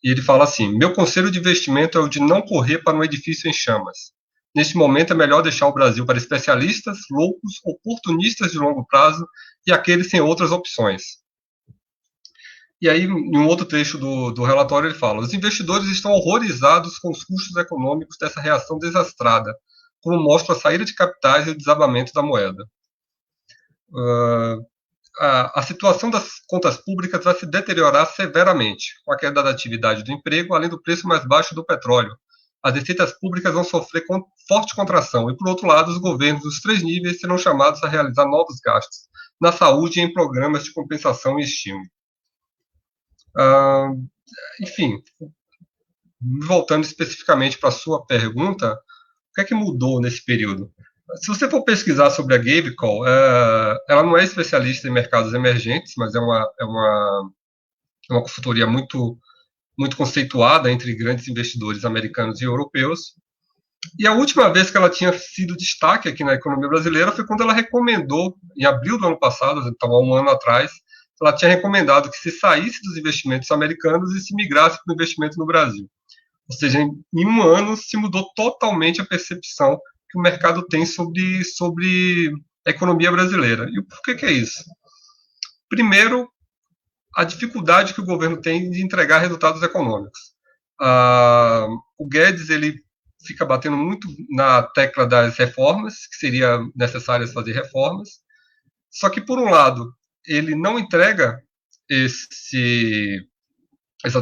E ele fala assim: meu conselho de investimento é o de não correr para um edifício em chamas. Neste momento é melhor deixar o Brasil para especialistas, loucos, oportunistas de longo prazo e aqueles sem outras opções. E aí, em um outro trecho do relatório, ele fala: os investidores estão horrorizados com os custos econômicos dessa reação desastrada, como mostra a saída de capitais e o desabamento da moeda. A situação das contas públicas vai se deteriorar severamente, com a queda da atividade do emprego, além do preço mais baixo do petróleo. As receitas públicas vão sofrer forte contração e, por outro lado, os governos dos 3 níveis serão chamados a realizar novos gastos na saúde e em programas de compensação e estímulo. Enfim, voltando especificamente para a sua pergunta, o que é que mudou nesse período? Se você for pesquisar sobre a Gabekal, ela não é especialista em mercados emergentes, mas é uma consultoria muito conceituada entre grandes investidores americanos e europeus. E a última vez que ela tinha sido destaque aqui na economia brasileira foi quando ela recomendou, em abril do ano passado, estava um ano atrás, ela tinha recomendado que se saísse dos investimentos americanos e se migrasse para o investimento no Brasil. Ou seja, em um ano se mudou totalmente a percepção que o mercado tem sobre a economia brasileira. E por que é isso? Primeiro, a dificuldade que o governo tem de entregar resultados econômicos. O Guedes ele fica batendo muito na tecla das reformas, que seria necessário fazer reformas, só que, por um lado, ele não entrega essas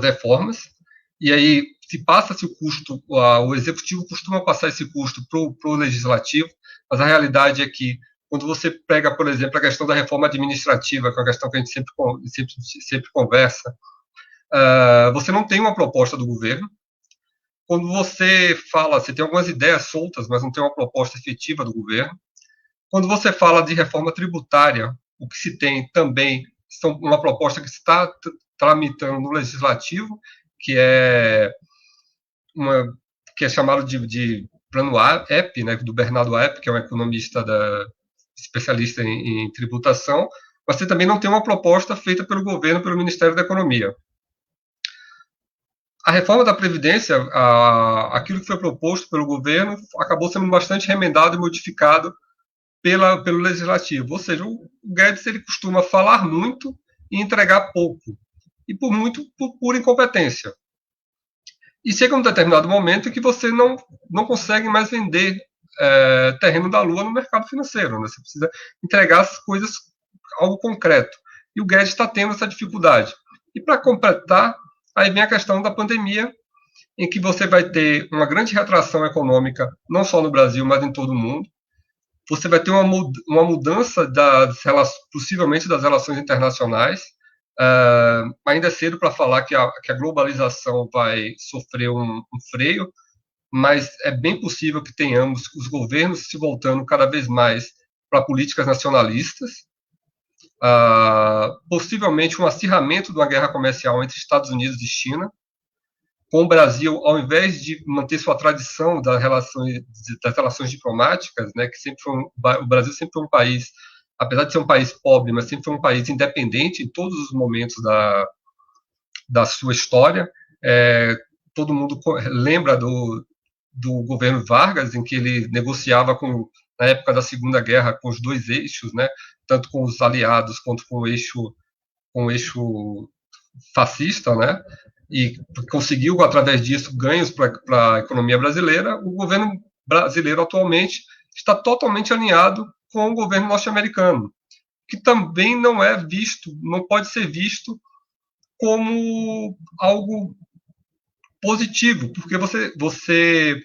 reformas, e aí se passa-se o custo, o executivo costuma passar esse custo para o legislativo, mas a realidade é que quando você pega, por exemplo, a questão da reforma administrativa, que é uma questão que a gente sempre conversa, você não tem uma proposta do governo. Quando você fala, você tem algumas ideias soltas, mas não tem uma proposta efetiva do governo. Quando você fala de reforma tributária, o que se tem também são uma proposta que está tramitando no legislativo, que é chamado de plano Epp, né, do Bernardo Epp, que é um economista especialista em tributação, mas você também não tem uma proposta feita pelo governo, pelo Ministério da Economia. A reforma da Previdência, aquilo que foi proposto pelo governo, acabou sendo bastante remendado e modificado pelo Legislativo. Ou seja, o Guedes ele costuma falar muito e entregar pouco. E por pura incompetência. E chega um determinado momento em que você não consegue mais vender terreno da lua no mercado financeiro. Né? Você precisa entregar as coisas, algo concreto. E o Guedes está tendo essa dificuldade. E para completar, aí vem a questão da pandemia, em que você vai ter uma grande retração econômica, não só no Brasil, mas em todo o mundo. Você vai ter uma mudança possivelmente das relações internacionais. Ainda é cedo para falar que a globalização vai sofrer um freio, mas é bem possível que tenhamos os governos se voltando cada vez mais para políticas nacionalistas, possivelmente um acirramento de uma guerra comercial entre Estados Unidos e China, com o Brasil, ao invés de manter sua tradição das relações diplomáticas, né, que o Brasil sempre foi um país, apesar de ser um país pobre, mas sempre foi um país independente em todos os momentos da sua história. Todo mundo lembra do governo Vargas, em que ele negociava na época da Segunda Guerra com os dois eixos, né, tanto com os aliados quanto com o eixo fascista, né, e conseguiu, através disso, ganhos para a economia brasileira. O governo brasileiro, atualmente, está totalmente alinhado com o governo norte-americano, que também não pode ser visto como algo positivo, porque você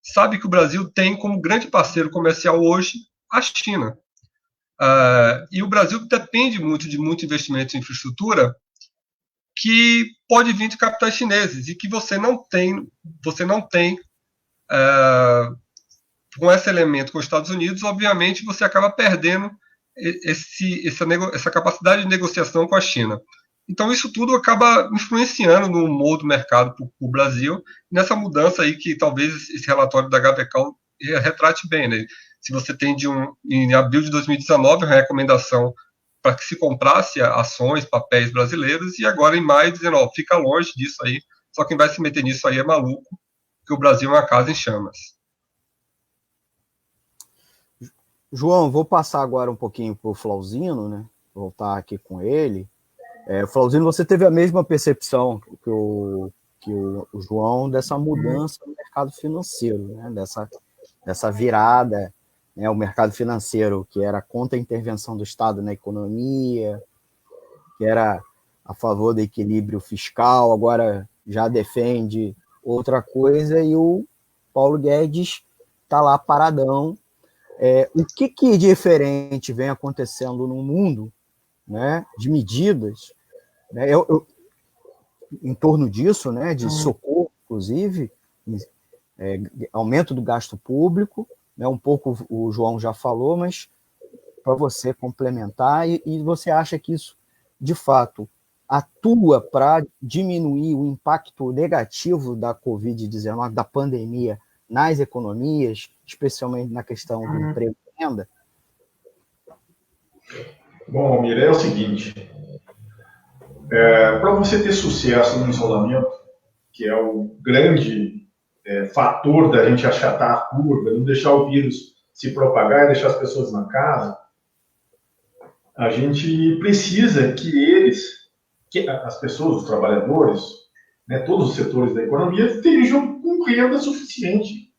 sabe que o Brasil tem como grande parceiro comercial hoje a China. E o Brasil depende muito de muito investimento em infraestrutura que pode vir de capitais chineses e que você não tem com esse elemento com os Estados Unidos, obviamente você acaba perdendo essa capacidade de negociação com a China. Então, isso tudo acaba influenciando no humor do mercado para o Brasil, nessa mudança aí que talvez esse relatório da HBCAL retrate bem, né? Se você tem em abril de 2019 uma recomendação para que se comprasse ações, papéis brasileiros, e agora em maio dizendo, ó, fica longe disso aí, só quem vai se meter nisso aí é maluco, porque o Brasil é uma casa em chamas. João, vou passar agora um pouquinho para o Flauzino, né? Voltar aqui com ele. Flauzino, você teve a mesma percepção que o João dessa mudança no mercado financeiro, né? Dessa virada, né? O mercado financeiro que era contra a intervenção do Estado na economia, que era a favor do equilíbrio fiscal, agora já defende outra coisa, e o Paulo Guedes está lá paradão. O que de diferente vem acontecendo no mundo, né, de medidas, né, em torno disso, né, de socorro, inclusive, aumento do gasto público, né, um pouco o João já falou, mas para você complementar, e você acha que isso, de fato, atua para diminuir o impacto negativo da Covid-19, da pandemia, nas economias, especialmente na questão do emprego e renda? Bom, Almir, é o seguinte, para você ter sucesso no isolamento, que é o grande fator da gente achatar a curva, não deixar o vírus se propagar e deixar as pessoas na casa, a gente precisa que as pessoas, os trabalhadores, né, todos os setores da economia, estejam com renda suficiente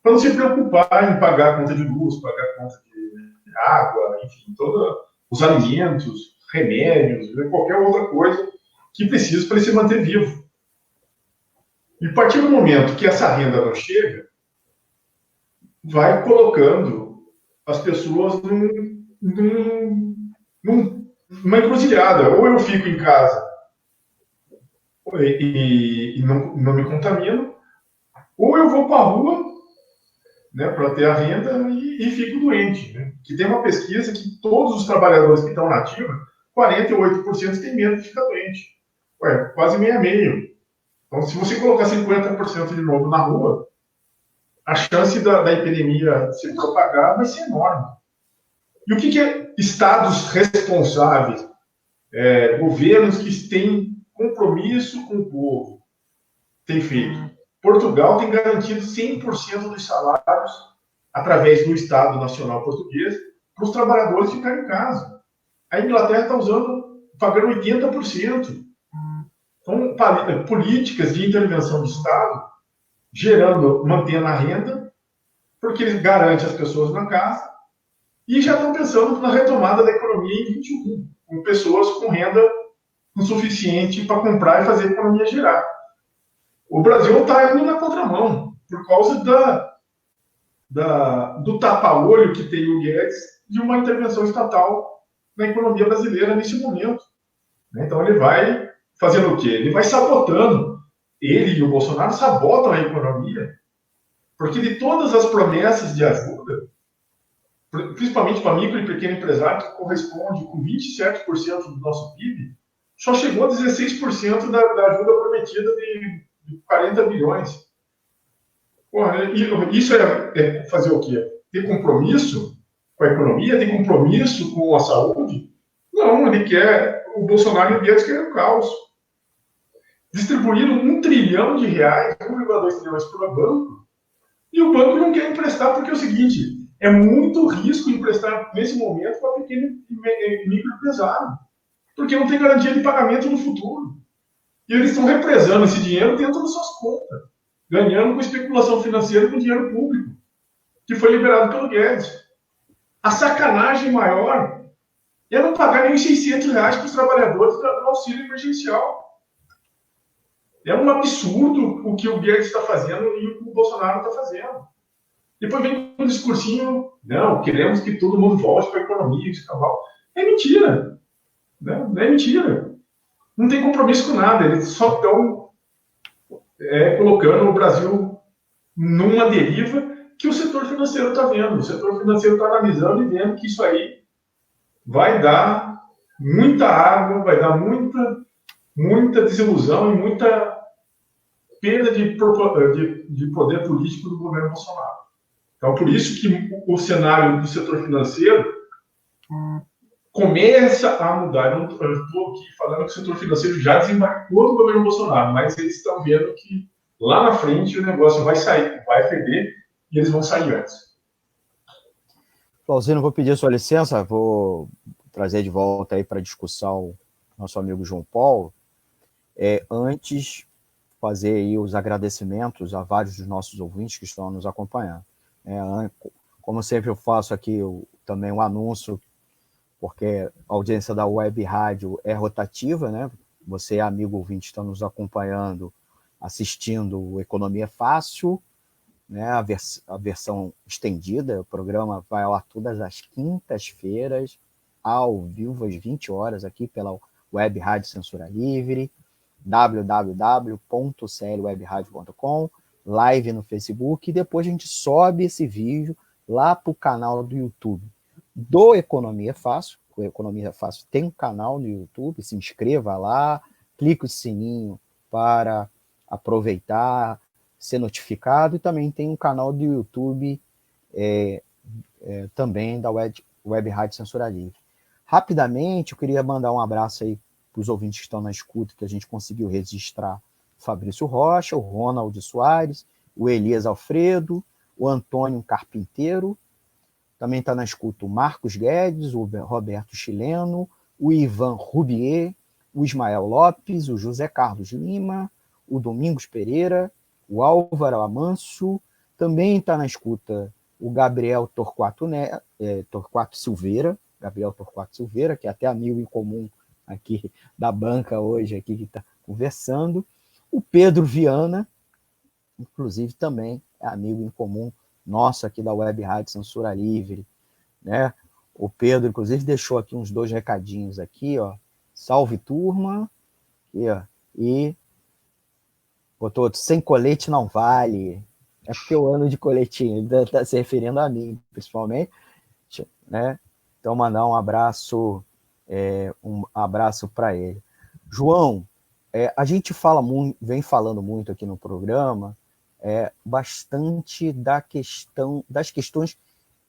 para não se preocupar em pagar a conta de luz, pagar a conta de água, enfim, todos os alimentos, remédios, qualquer outra coisa que precisa para ele se manter vivo. E a partir do momento que essa renda não chega, vai colocando as pessoas numa encruzilhada. Ou eu fico em casa e não me contamino, ou eu vou para a rua, né, para ter a renda e fico doente. Né? Que tem uma pesquisa que todos os trabalhadores que estão na ativa, 48% têm medo de ficar doente. Quase meio a meio. Então, se você colocar 50% de novo na rua, a chance da epidemia se propagar vai ser enorme. E o que é estados responsáveis, governos que têm compromisso com o povo, têm feito? Portugal tem garantido 100% dos salários através do Estado Nacional Português para os trabalhadores ficarem em casa. A Inglaterra está pagando 80%. Então, políticas de intervenção do Estado, mantendo a renda, porque ele garante as pessoas na casa, e já estão pensando na retomada da economia em 2021, com pessoas com renda insuficiente para comprar e fazer a economia girar. O Brasil está indo na contramão, por causa do tapa-olho que tem o Guedes de uma intervenção estatal na economia brasileira nesse momento. Então ele vai fazendo o quê? Ele vai sabotando. Ele e o Bolsonaro sabotam a economia, porque de todas as promessas de ajuda, principalmente para micro e pequeno empresário, que corresponde com 27% do nosso PIB, só chegou a 16% da ajuda prometida de 40 bilhões. Porra, isso é fazer o quê? Ter compromisso com a economia? Ter compromisso com a saúde? Não, o Bolsonaro e o Guedes querem o caos. Distribuíram R$1 trilhão, 1,2 trilhões para o banco, e o banco não quer emprestar, porque é o seguinte, é muito risco emprestar nesse momento para pequeno e microempresário, porque não tem garantia de pagamento no futuro. E eles estão represando esse dinheiro dentro das suas contas, ganhando com especulação financeira com dinheiro público, que foi liberado pelo Guedes. A sacanagem maior é não pagar nem R$600 para os trabalhadores do auxílio emergencial. É um absurdo o que o Guedes está fazendo e o que o Bolsonaro está fazendo. Depois vem um discursinho, não, queremos que todo mundo volte para a economia, é mentira. Não é mentira. Não tem compromisso com nada, eles só estão colocando o Brasil numa deriva que o setor financeiro está vendo. O setor financeiro está analisando e vendo que isso aí vai dar muita água, vai dar muita muita desilusão e muita perda de poder político do governo Bolsonaro. Então, por isso que o cenário do setor financeiro começa a mudar. Eu estou aqui falando que o setor financeiro já desembarcou no governo Bolsonaro, mas eles estão vendo que lá na frente o negócio vai sair, vai feder, e eles vão sair antes. Flauzino, vou pedir a sua licença, vou trazer de volta aí para discussão o nosso amigo João Paulo. Antes, fazer aí os agradecimentos a vários dos nossos ouvintes que estão nos acompanhando. Como sempre eu faço aqui também um anúncio, porque a audiência da Web Rádio é rotativa, né? Você, amigo ouvinte, está nos acompanhando, assistindo o Economia Fácil, né? A versão estendida. O programa vai ao ar todas as quintas-feiras, ao vivo, às 20 horas, aqui pela Web Rádio Censura Livre, www.clwebradio.com, live no Facebook, e depois a gente sobe esse vídeo lá para o canal do YouTube do Economia Fácil. O Economia Fácil tem um canal no YouTube, se inscreva lá, clique o sininho para aproveitar, ser notificado, e também tem um canal do YouTube também da Web Rádio Censura Livre. Rapidamente, eu queria mandar um abraço aí para os ouvintes que estão na escuta, que a gente conseguiu registrar: o Fabrício Rocha, o Ronald Soares, o Elias Alfredo, o Antônio Carpinteiro, também está na escuta o Marcos Guedes, o Roberto Chileno, o Ivan Rubier, o Ismael Lopes, o José Carlos Lima, o Domingos Pereira, o Álvaro Amanso, também está na escuta o Gabriel Torquato Silveira, que é até amigo em comum aqui da banca hoje, aqui que está conversando, o Pedro Viana, inclusive também é amigo em comum nosso aqui da Web Rádio Censura Livre, né? O Pedro, inclusive, deixou aqui uns 2 recadinhos aqui, ó. Salve, turma, aqui, ó. E botou outro: sem colete não vale. É porque eu ando de coletinho, está se referindo a mim, principalmente, né? Então, mandar um abraço para ele. João, a gente vem falando muito aqui no programa, bastante das questões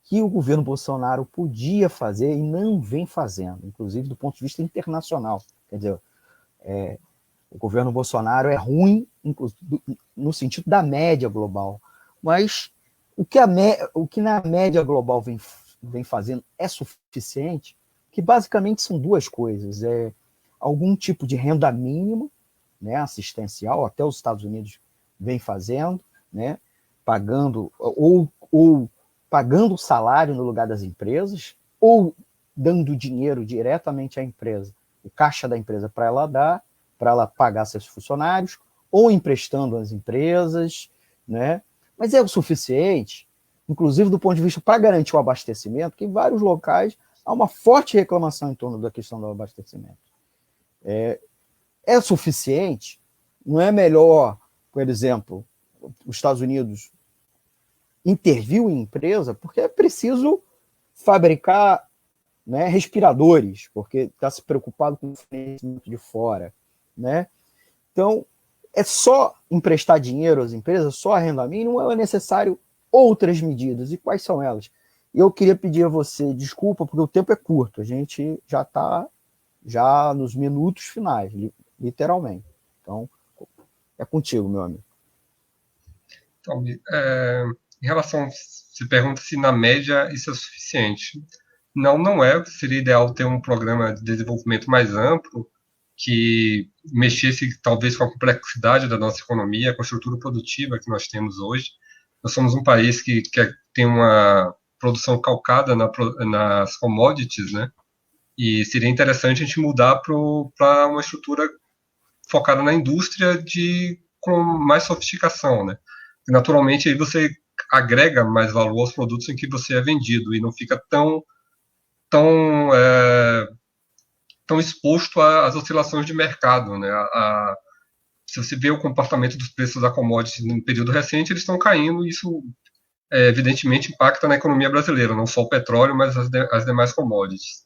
que o governo Bolsonaro podia fazer e não vem fazendo, inclusive do ponto de vista internacional. Quer dizer, o governo Bolsonaro é ruim no sentido da média global, mas o que na média global vem fazendo é suficiente, que basicamente são 2 coisas: algum tipo de renda mínima, né, assistencial, até os Estados Unidos vem fazendo, né, pagando ou pagando o salário no lugar das empresas, ou dando dinheiro diretamente à empresa, o caixa da empresa para ela pagar seus funcionários, ou emprestando às empresas, né? Mas é o suficiente, inclusive do ponto de vista para garantir o abastecimento, que em vários locais há uma forte reclamação em torno da questão do abastecimento. É suficiente? Não é melhor, por exemplo, os Estados Unidos interviu em empresa porque é preciso fabricar, né, respiradores, porque está se preocupado com o fornecimento de fora, né? Então, é só emprestar dinheiro às empresas, só a renda mínima, ou é necessário outras medidas? E quais são elas? Eu queria pedir a você desculpa, porque o tempo é curto, a gente já está nos minutos finais, literalmente. Então, é contigo, meu amigo. Então, em relação, se pergunta se na média isso é suficiente. Não é. Seria ideal ter um programa de desenvolvimento mais amplo, que mexesse talvez com a complexidade da nossa economia, com a estrutura produtiva que nós temos hoje. Nós somos um país que tem uma produção calcada nas commodities, né? E seria interessante a gente mudar para uma estrutura focada na indústria com mais sofisticação, né? E, naturalmente, aí você agrega mais valor aos produtos em que você é vendido e não fica tão exposto às oscilações de mercado, né? Se você vê o comportamento dos preços da commodity no período recente, eles estão caindo, e isso evidentemente impacta na economia brasileira, não só o petróleo, mas as demais commodities.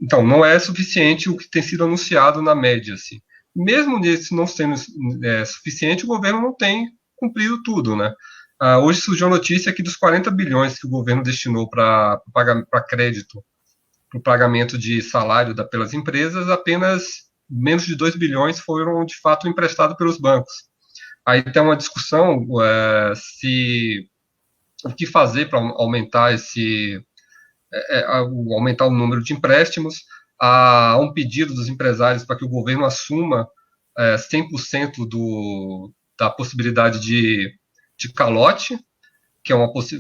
Então, não é suficiente o que tem sido anunciado na média, assim. Mesmo nisso não sendo suficiente, o governo não tem cumprido tudo, né? Hoje surgiu a notícia que dos 40 bilhões que o governo destinou para crédito, para o pagamento de salário pelas empresas, apenas menos de 2 bilhões foram, de fato, emprestados pelos bancos. Aí tem uma discussão o que fazer para aumentar aumentar o número de empréstimos. Há um pedido dos empresários para que o governo assuma 100% da possibilidade de calote, que é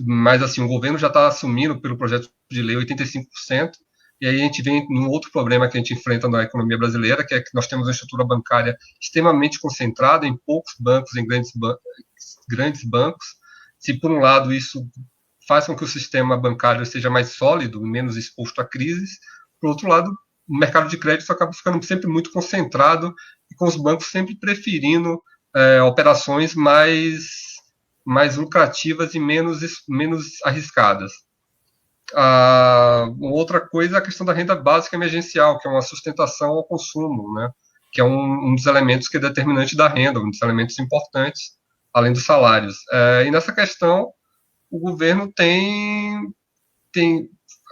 mas assim, o governo já está assumindo pelo projeto de lei 85%, e aí a gente vem num outro problema que a gente enfrenta na economia brasileira, que é que nós temos uma estrutura bancária extremamente concentrada em poucos bancos, em grandes bancos. Se por um lado isso faz com que o sistema bancário seja mais sólido, menos exposto a crises, por outro lado, o mercado de crédito acaba ficando sempre muito concentrado e com os bancos sempre preferindo operações mais lucrativas e menos arriscadas. Outra coisa é a questão da renda básica emergencial, que é uma sustentação ao consumo, né? Que é um dos elementos que é determinante da renda, um dos elementos importantes, além dos salários. E nessa questão, o governo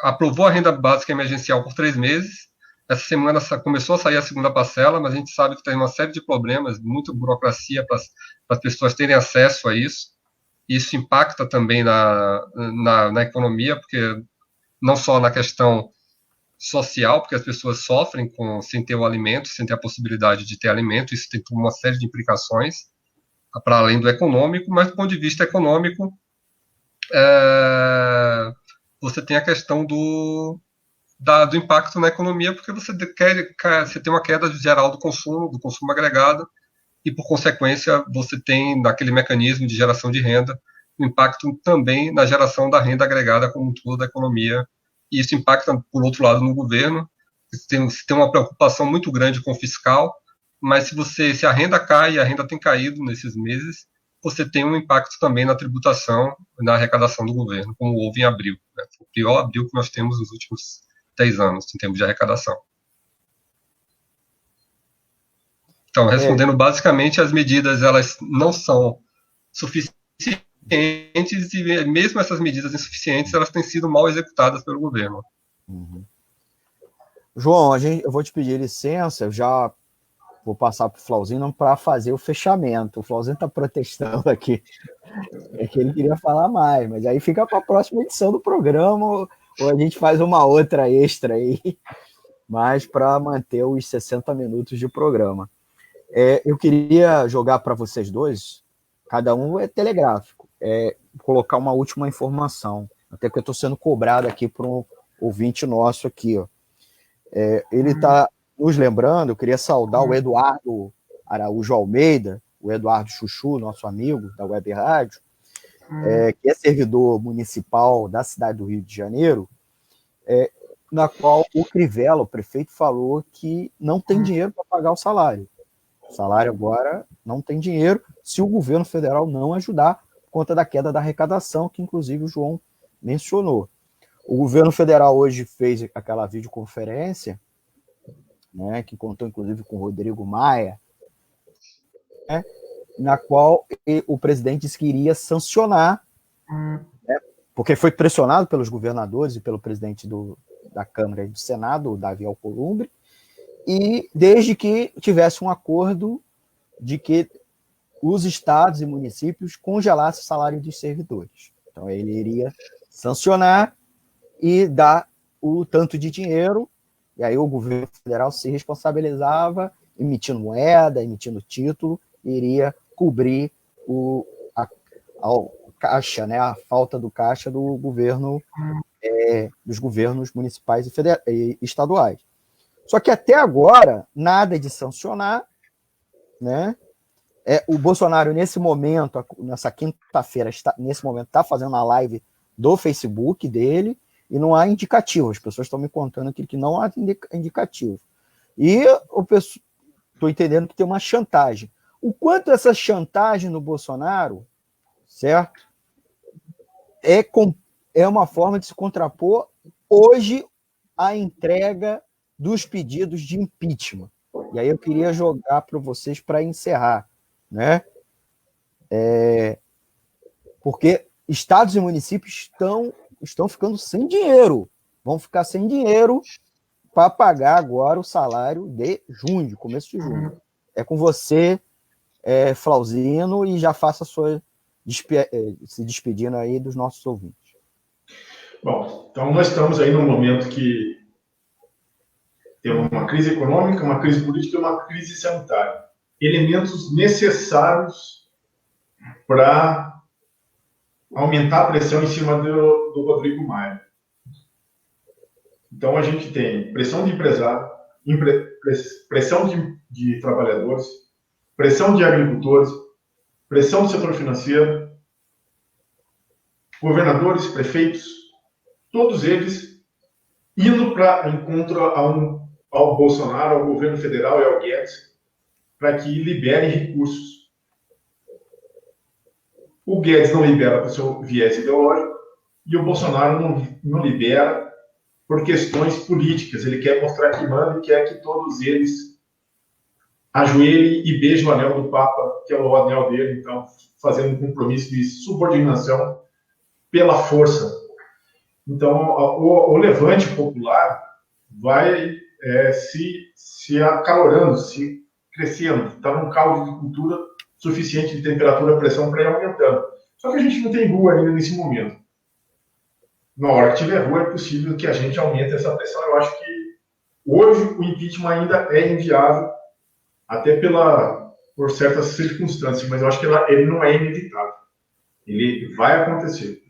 aprovou a renda básica emergencial por 3 meses. Essa semana começou a sair a segunda parcela, mas a gente sabe que tem uma série de problemas, muita burocracia para as pessoas terem acesso a isso. Isso impacta também na economia, porque não só na questão social, porque as pessoas sofrem sem ter o alimento, sem ter a possibilidade de ter alimento, isso tem uma série de implicações, para além do econômico, mas do ponto de vista econômico, você tem a questão do impacto na economia, porque você tem uma queda geral do consumo agregado, e, por consequência, você tem, naquele mecanismo de geração de renda, um impacto também na geração da renda agregada como um todo da economia, e isso impacta, por outro lado, no governo. Você tem uma preocupação muito grande com o fiscal, mas se a renda cai, e a renda tem caído nesses meses, você tem um impacto também na tributação, na arrecadação do governo, como houve em abril, né? Foi o pior abril que nós temos nos últimos 10 anos, em termos de arrecadação. Então, respondendo basicamente, as medidas elas não são suficientes, e mesmo essas medidas insuficientes, elas têm sido mal executadas pelo governo. Uhum. João, eu vou te pedir licença, eu já vou passar para o Flauzinho para fazer o fechamento. O Flauzinho está protestando aqui, é que ele queria falar mais, mas aí fica para a próxima edição do programa, ou a gente faz uma outra extra aí, mas para manter os 60 minutos de programa. Eu queria jogar para vocês dois, cada um é telegráfico, colocar uma última informação, até que eu estou sendo cobrado aqui por um ouvinte nosso aqui. Ó. Ele está nos lembrando, eu queria saudar o Eduardo Araújo Almeida, o Eduardo Chuchu, nosso amigo da Web Rádio, que é servidor municipal da cidade do Rio de Janeiro, na qual o Crivella, o prefeito, falou que não tem dinheiro para pagar o salário. O salário agora não tem dinheiro se o governo federal não ajudar por conta da queda da arrecadação, que inclusive o João mencionou. O governo federal hoje fez aquela videoconferência, né, que contou inclusive com o Rodrigo Maia, né, na qual o presidente disse que iria sancionar, né, porque foi pressionado pelos governadores e pelo presidente da Câmara e do Senado, o Davi Alcolumbre, e desde que tivesse um acordo de que os estados e municípios congelassem o salário dos servidores. Então, ele iria sancionar e dar o tanto de dinheiro, e aí o governo federal se responsabilizava, emitindo moeda, emitindo título, e iria cobrir a caixa, né, a falta do caixa do governo, dos governos municipais e estaduais. Só que até agora, nada de sancionar, né? O Bolsonaro, nesse momento, nessa quinta-feira, nesse momento, está fazendo a live do Facebook dele e não há indicativo. As pessoas estão me contando aqui que não há indicativo. E eu estou entendendo que tem uma chantagem. O quanto essa chantagem no Bolsonaro, certo? É uma forma de se contrapor hoje a entrega dos pedidos de impeachment. E aí eu queria jogar para vocês para encerrar, né? Porque estados e municípios estão ficando sem dinheiro, vão ficar sem dinheiro para pagar agora o salário de junho, de começo de junho. É com você, Flauzino, e já faça a sua se despedindo aí dos nossos ouvintes. Bom, então nós estamos aí num momento que temos uma crise econômica, uma crise política e uma crise sanitária. Elementos necessários para aumentar a pressão em cima do Rodrigo Maia. Então, a gente tem pressão de empresário, pressão de trabalhadores, pressão de agricultores, pressão do setor financeiro, governadores, prefeitos, todos eles indo para encontro ao Bolsonaro, ao governo federal e ao Guedes, para que liberem recursos. O Guedes não libera por seu viés ideológico e o Bolsonaro não libera por questões políticas. Ele quer mostrar que manda e quer que todos eles ajoelhem e beijem o anel do Papa, que é o anel dele, então, fazendo um compromisso de subordinação pela força. Então, o levante popular vai se acalorando, se crescendo. Está num caldo de cultura suficiente de temperatura, pressão para ir aumentando. Só que a gente não tem rua ainda nesse momento. Na hora que tiver rua, é possível que a gente aumente essa pressão. Eu acho que hoje o impeachment ainda é inviável, até por certas circunstâncias, mas eu acho que ele não é inevitável. Ele vai acontecer.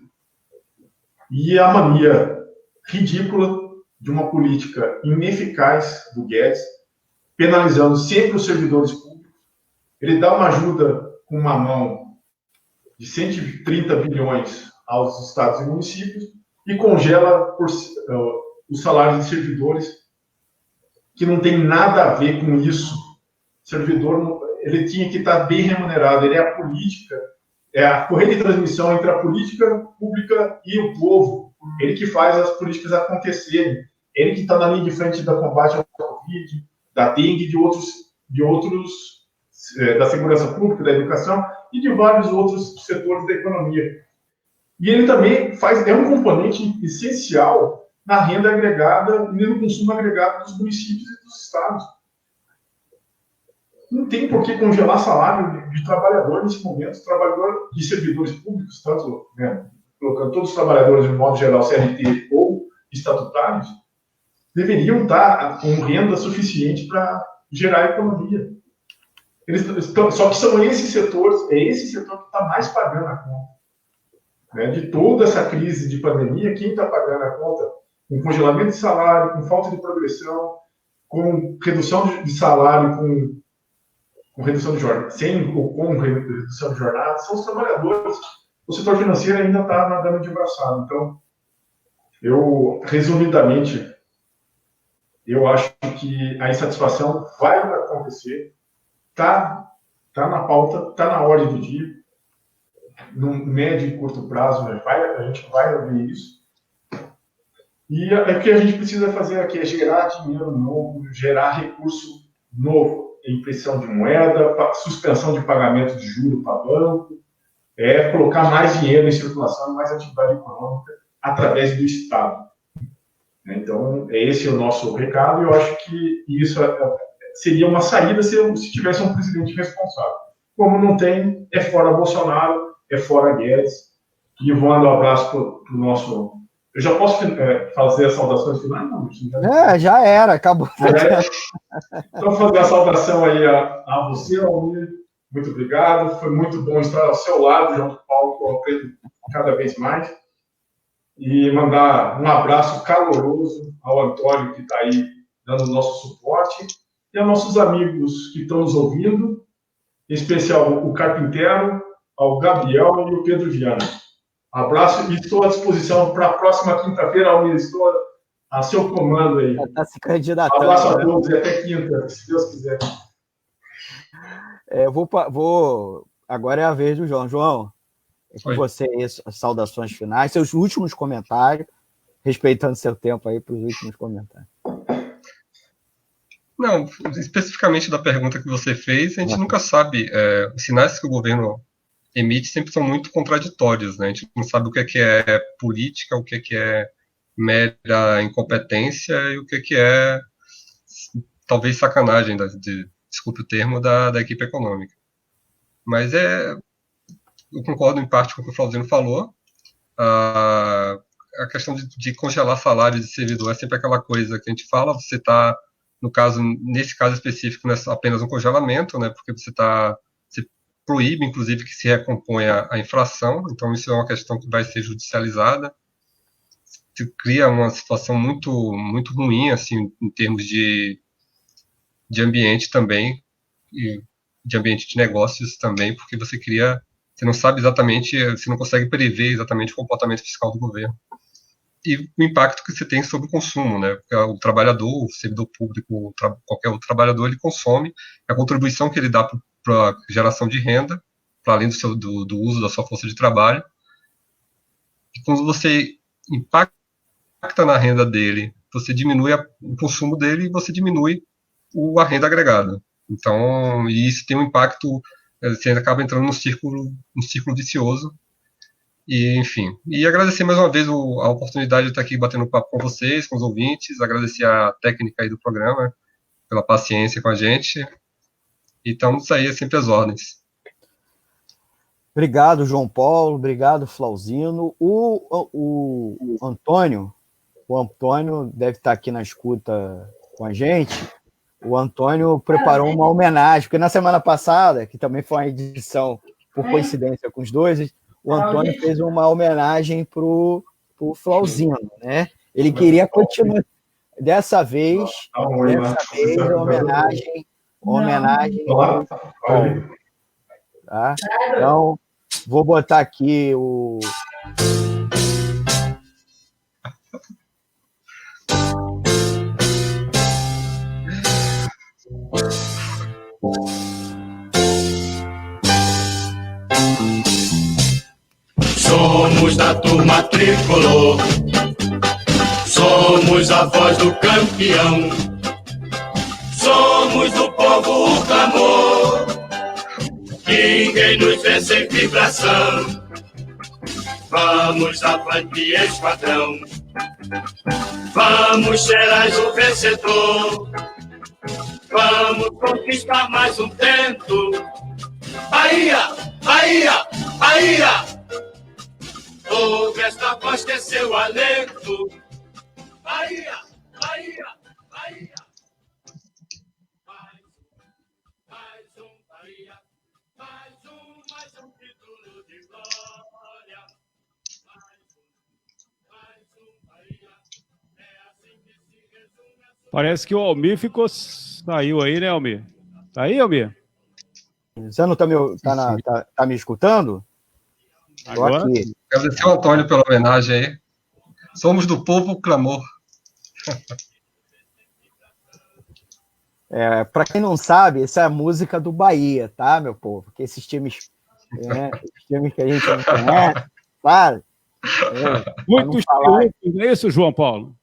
E a mania ridícula de uma política ineficaz do Guedes, penalizando sempre os servidores públicos. Ele dá uma ajuda com uma mão de 130 bilhões aos estados e municípios e congela os salários de servidores, que não tem nada a ver com isso. O servidor, ele tinha que estar bem remunerado. Ele é a política, é a correia de transmissão entre a política pública e o povo. Ele que faz as políticas acontecerem. Ele que está na linha de frente da combate ao Covid, da dengue, de outros da segurança pública, da educação e de vários outros setores da economia. E ele também é um componente essencial na renda agregada e no consumo agregado dos municípios e dos estados. Não tem por que congelar salário de trabalhador nesse momento, trabalhador de servidores públicos, tanto, colocando todos os trabalhadores, de modo geral, CLT ou estatutários, deveriam estar com renda suficiente para gerar economia. Só que são esses setores, é esse setor que está mais pagando a conta. De toda essa crise de pandemia, quem está pagando a conta? Com congelamento de salário, com falta de progressão, com redução de salário, com redução de jornada, sem ou com redução de jornada, são os trabalhadores. O setor financeiro ainda está nadando de braçada. Então, resumidamente, eu acho que a insatisfação vai acontecer, está na pauta, está na ordem do dia. No médio e curto prazo, a gente vai ver isso. E o que a gente precisa fazer aqui é gerar dinheiro novo, gerar recurso novo, impressão de moeda, suspensão de pagamento de juros para banco, colocar mais dinheiro em circulação, mais atividade econômica através do Estado. Então, esse é o nosso recado, e eu acho que isso seria uma saída se tivesse um presidente responsável. Como não tem, é fora Bolsonaro, é fora Guedes. E eu vou mandar um abraço para o nosso... Eu já posso fazer as saudações finais? Não, já era, acabou. Então, fazer a saudação aí a você, Almir. Muito obrigado. Foi muito bom estar ao seu lado, junto com o Paulo, que eu aprendo cada vez mais. E mandar um abraço caloroso ao Antônio, que está aí dando o nosso suporte, e aos nossos amigos que estão nos ouvindo, em especial o Carpinteiro, ao Gabriel e o Pedro Viana. Abraço e estou à disposição para a próxima quinta-feira, Almir. Estou a seu comando aí. Está se candidatando. Abraço a todos e até quinta, se Deus quiser. Agora é a vez do João. João, é com você as saudações finais, seus últimos comentários, respeitando seu tempo aí para os últimos comentários. Não, especificamente da pergunta que você fez, a gente nunca sabe. Os sinais que o governo emite sempre são muito contraditórios, né? A gente não sabe o que é política, o que é mera incompetência e o que é talvez sacanagem, desculpe o termo, da equipe econômica. Mas eu concordo em parte com o que o Flauzino falou. A questão de congelar salários de servidor é sempre aquela coisa que a gente fala, você está, nesse caso específico, não é apenas um congelamento, né, porque você proíbe, inclusive, que se recomponha a inflação, então isso é uma questão que vai ser judicializada. Você cria uma situação muito, muito ruim, assim, em termos de ambiente também, e de ambiente de negócios também, porque você não sabe exatamente, você não consegue prever exatamente o comportamento fiscal do governo. E o impacto que você tem sobre o consumo, né? Porque o trabalhador, o servidor público, qualquer outro trabalhador, ele consome, a contribuição que ele dá para a geração de renda, para além do uso da sua força de trabalho. E quando você impacta na renda dele, você diminui o consumo dele e você diminui a renda agregada. Então, isso tem um impacto, você acaba entrando num círculo vicioso. E, enfim, e agradecer mais uma vez a oportunidade de estar aqui batendo papo com vocês, com os ouvintes, agradecer a técnica aí do programa, pela paciência com a gente, e estamos aí sempre às ordens. Obrigado, João Paulo, obrigado, Flauzino. O Antônio deve estar aqui na escuta com a gente. O Antônio preparou uma homenagem, porque na semana passada, que também foi uma edição por coincidência com os dois, o Antônio fez uma homenagem para o Flauzino, né? Ele queria continuar. Dessa vez a homenagem ao Paulo. Tá? Então, vou botar aqui o... Somos da turma tricolor, somos a voz do campeão, somos do povo o clamor, ninguém nos vê sem vibração. Vamos avante esquadrão, vamos Xerais o vencedor, vamos conquistar mais um tento. Bahia, Bahia, Bahia! Ouve esta voz que é seu alento. Bahia, Bahia, Bahia. Mais um Bahia, mais um título de glória. Mais um Bahia. É assim que se resume a... Parece que o Almir saiu aí, né, Almir? Tá aí, Almir? Você não tá me escutando? Estou Agora? aqui. Agradecer ao Antônio pela homenagem aí. Somos do povo o clamor. Para quem não sabe, essa é a música do Bahia, tá, meu povo? Porque esses times, os times que a gente não conhece, claro. Muitos triunfos, não é isso, João Paulo?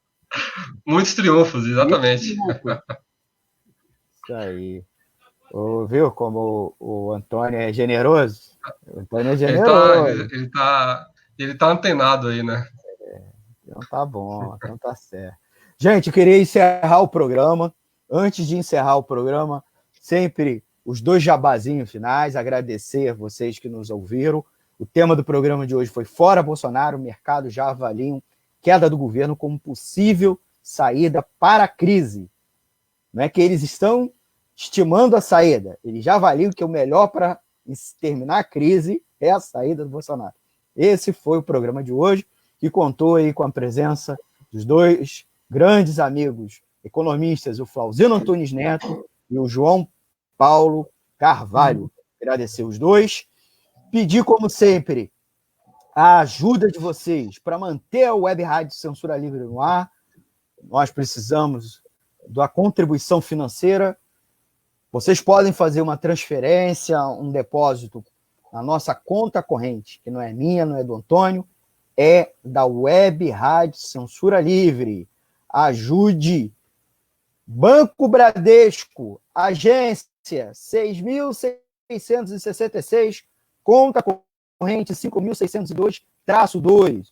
Muitos triunfos, exatamente. Isso aí. Viu como o Antônio é generoso? O Antônio é generoso. Ele tá antenado aí, né? Então tá bom, então tá certo. Gente, eu queria encerrar o programa. Antes de encerrar o programa, sempre os dois jabazinhos finais, agradecer vocês que nos ouviram. O tema do programa de hoje foi Fora Bolsonaro, o mercado já avaliam queda do governo como possível saída para a crise. Não é que eles estão estimando a saída, eles já avaliam que o melhor para terminar a crise é a saída do Bolsonaro. Esse foi o programa de hoje, que contou aí com a presença dos dois grandes amigos economistas, o Flauzino Antunes Neto e o João Paulo Carvalho. Agradecer os dois. Pedir, como sempre, a ajuda de vocês para manter a Web Rádio Censura Livre no ar. Nós precisamos da contribuição financeira. Vocês podem fazer uma transferência, um depósito na nossa conta corrente, que não é minha, não é do Antônio, é da Web Rádio Censura Livre. Ajude. Banco Bradesco, agência 6.666, conta corrente 5.602-2.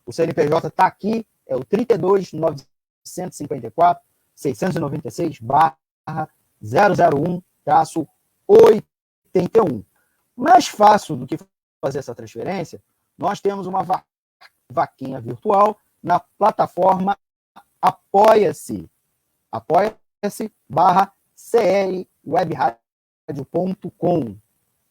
O CNPJ está aqui, é o 32.954-696/001-81. Mais fácil do que fazer essa transferência, nós temos uma vaquinha virtual na plataforma Apoia-se. Apoia-se/clwebradio.com.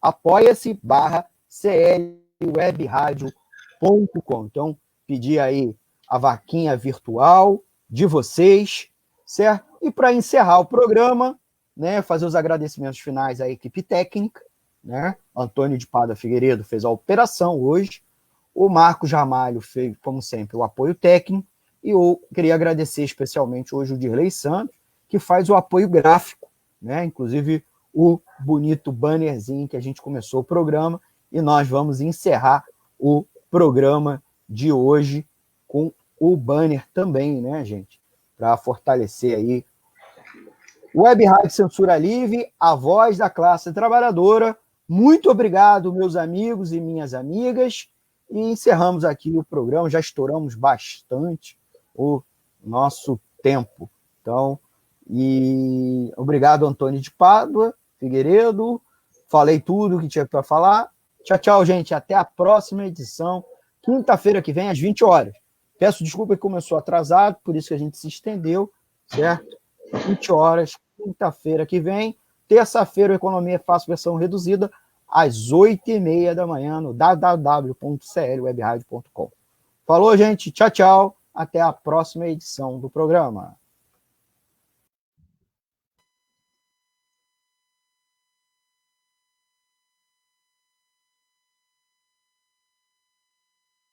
Apoia-se/clwebradio.com. Então, pedir aí a vaquinha virtual de vocês, certo? E para encerrar o programa, né, fazer os agradecimentos finais à equipe técnica, né? Antônio de Pada Figueiredo fez a operação hoje, o Marcos Ramalho fez, como sempre, o apoio técnico, e eu queria agradecer especialmente hoje o Dirley Santos, que faz o apoio gráfico, né? Inclusive o bonito bannerzinho que a gente começou o programa, e nós vamos encerrar o programa de hoje com o banner também, né, gente? Para fortalecer aí Web Rádio Censura Livre, a voz da classe trabalhadora. Muito obrigado, meus amigos e minhas amigas, e encerramos aqui o programa, já estouramos bastante o nosso tempo. Então, e obrigado, Antônio de Pádua Figueiredo, falei tudo que tinha para falar. Tchau, tchau, gente, até a próxima edição, quinta-feira que vem, às 20 horas. Peço desculpa que começou atrasado, por isso que a gente se estendeu, certo? 20 horas, quinta-feira que vem. Terça-feira, o Economia é Fácil, versão reduzida, às 8h30 da manhã, no www.clwebradio.com. Falou, gente. Tchau, tchau. Até a próxima edição do programa.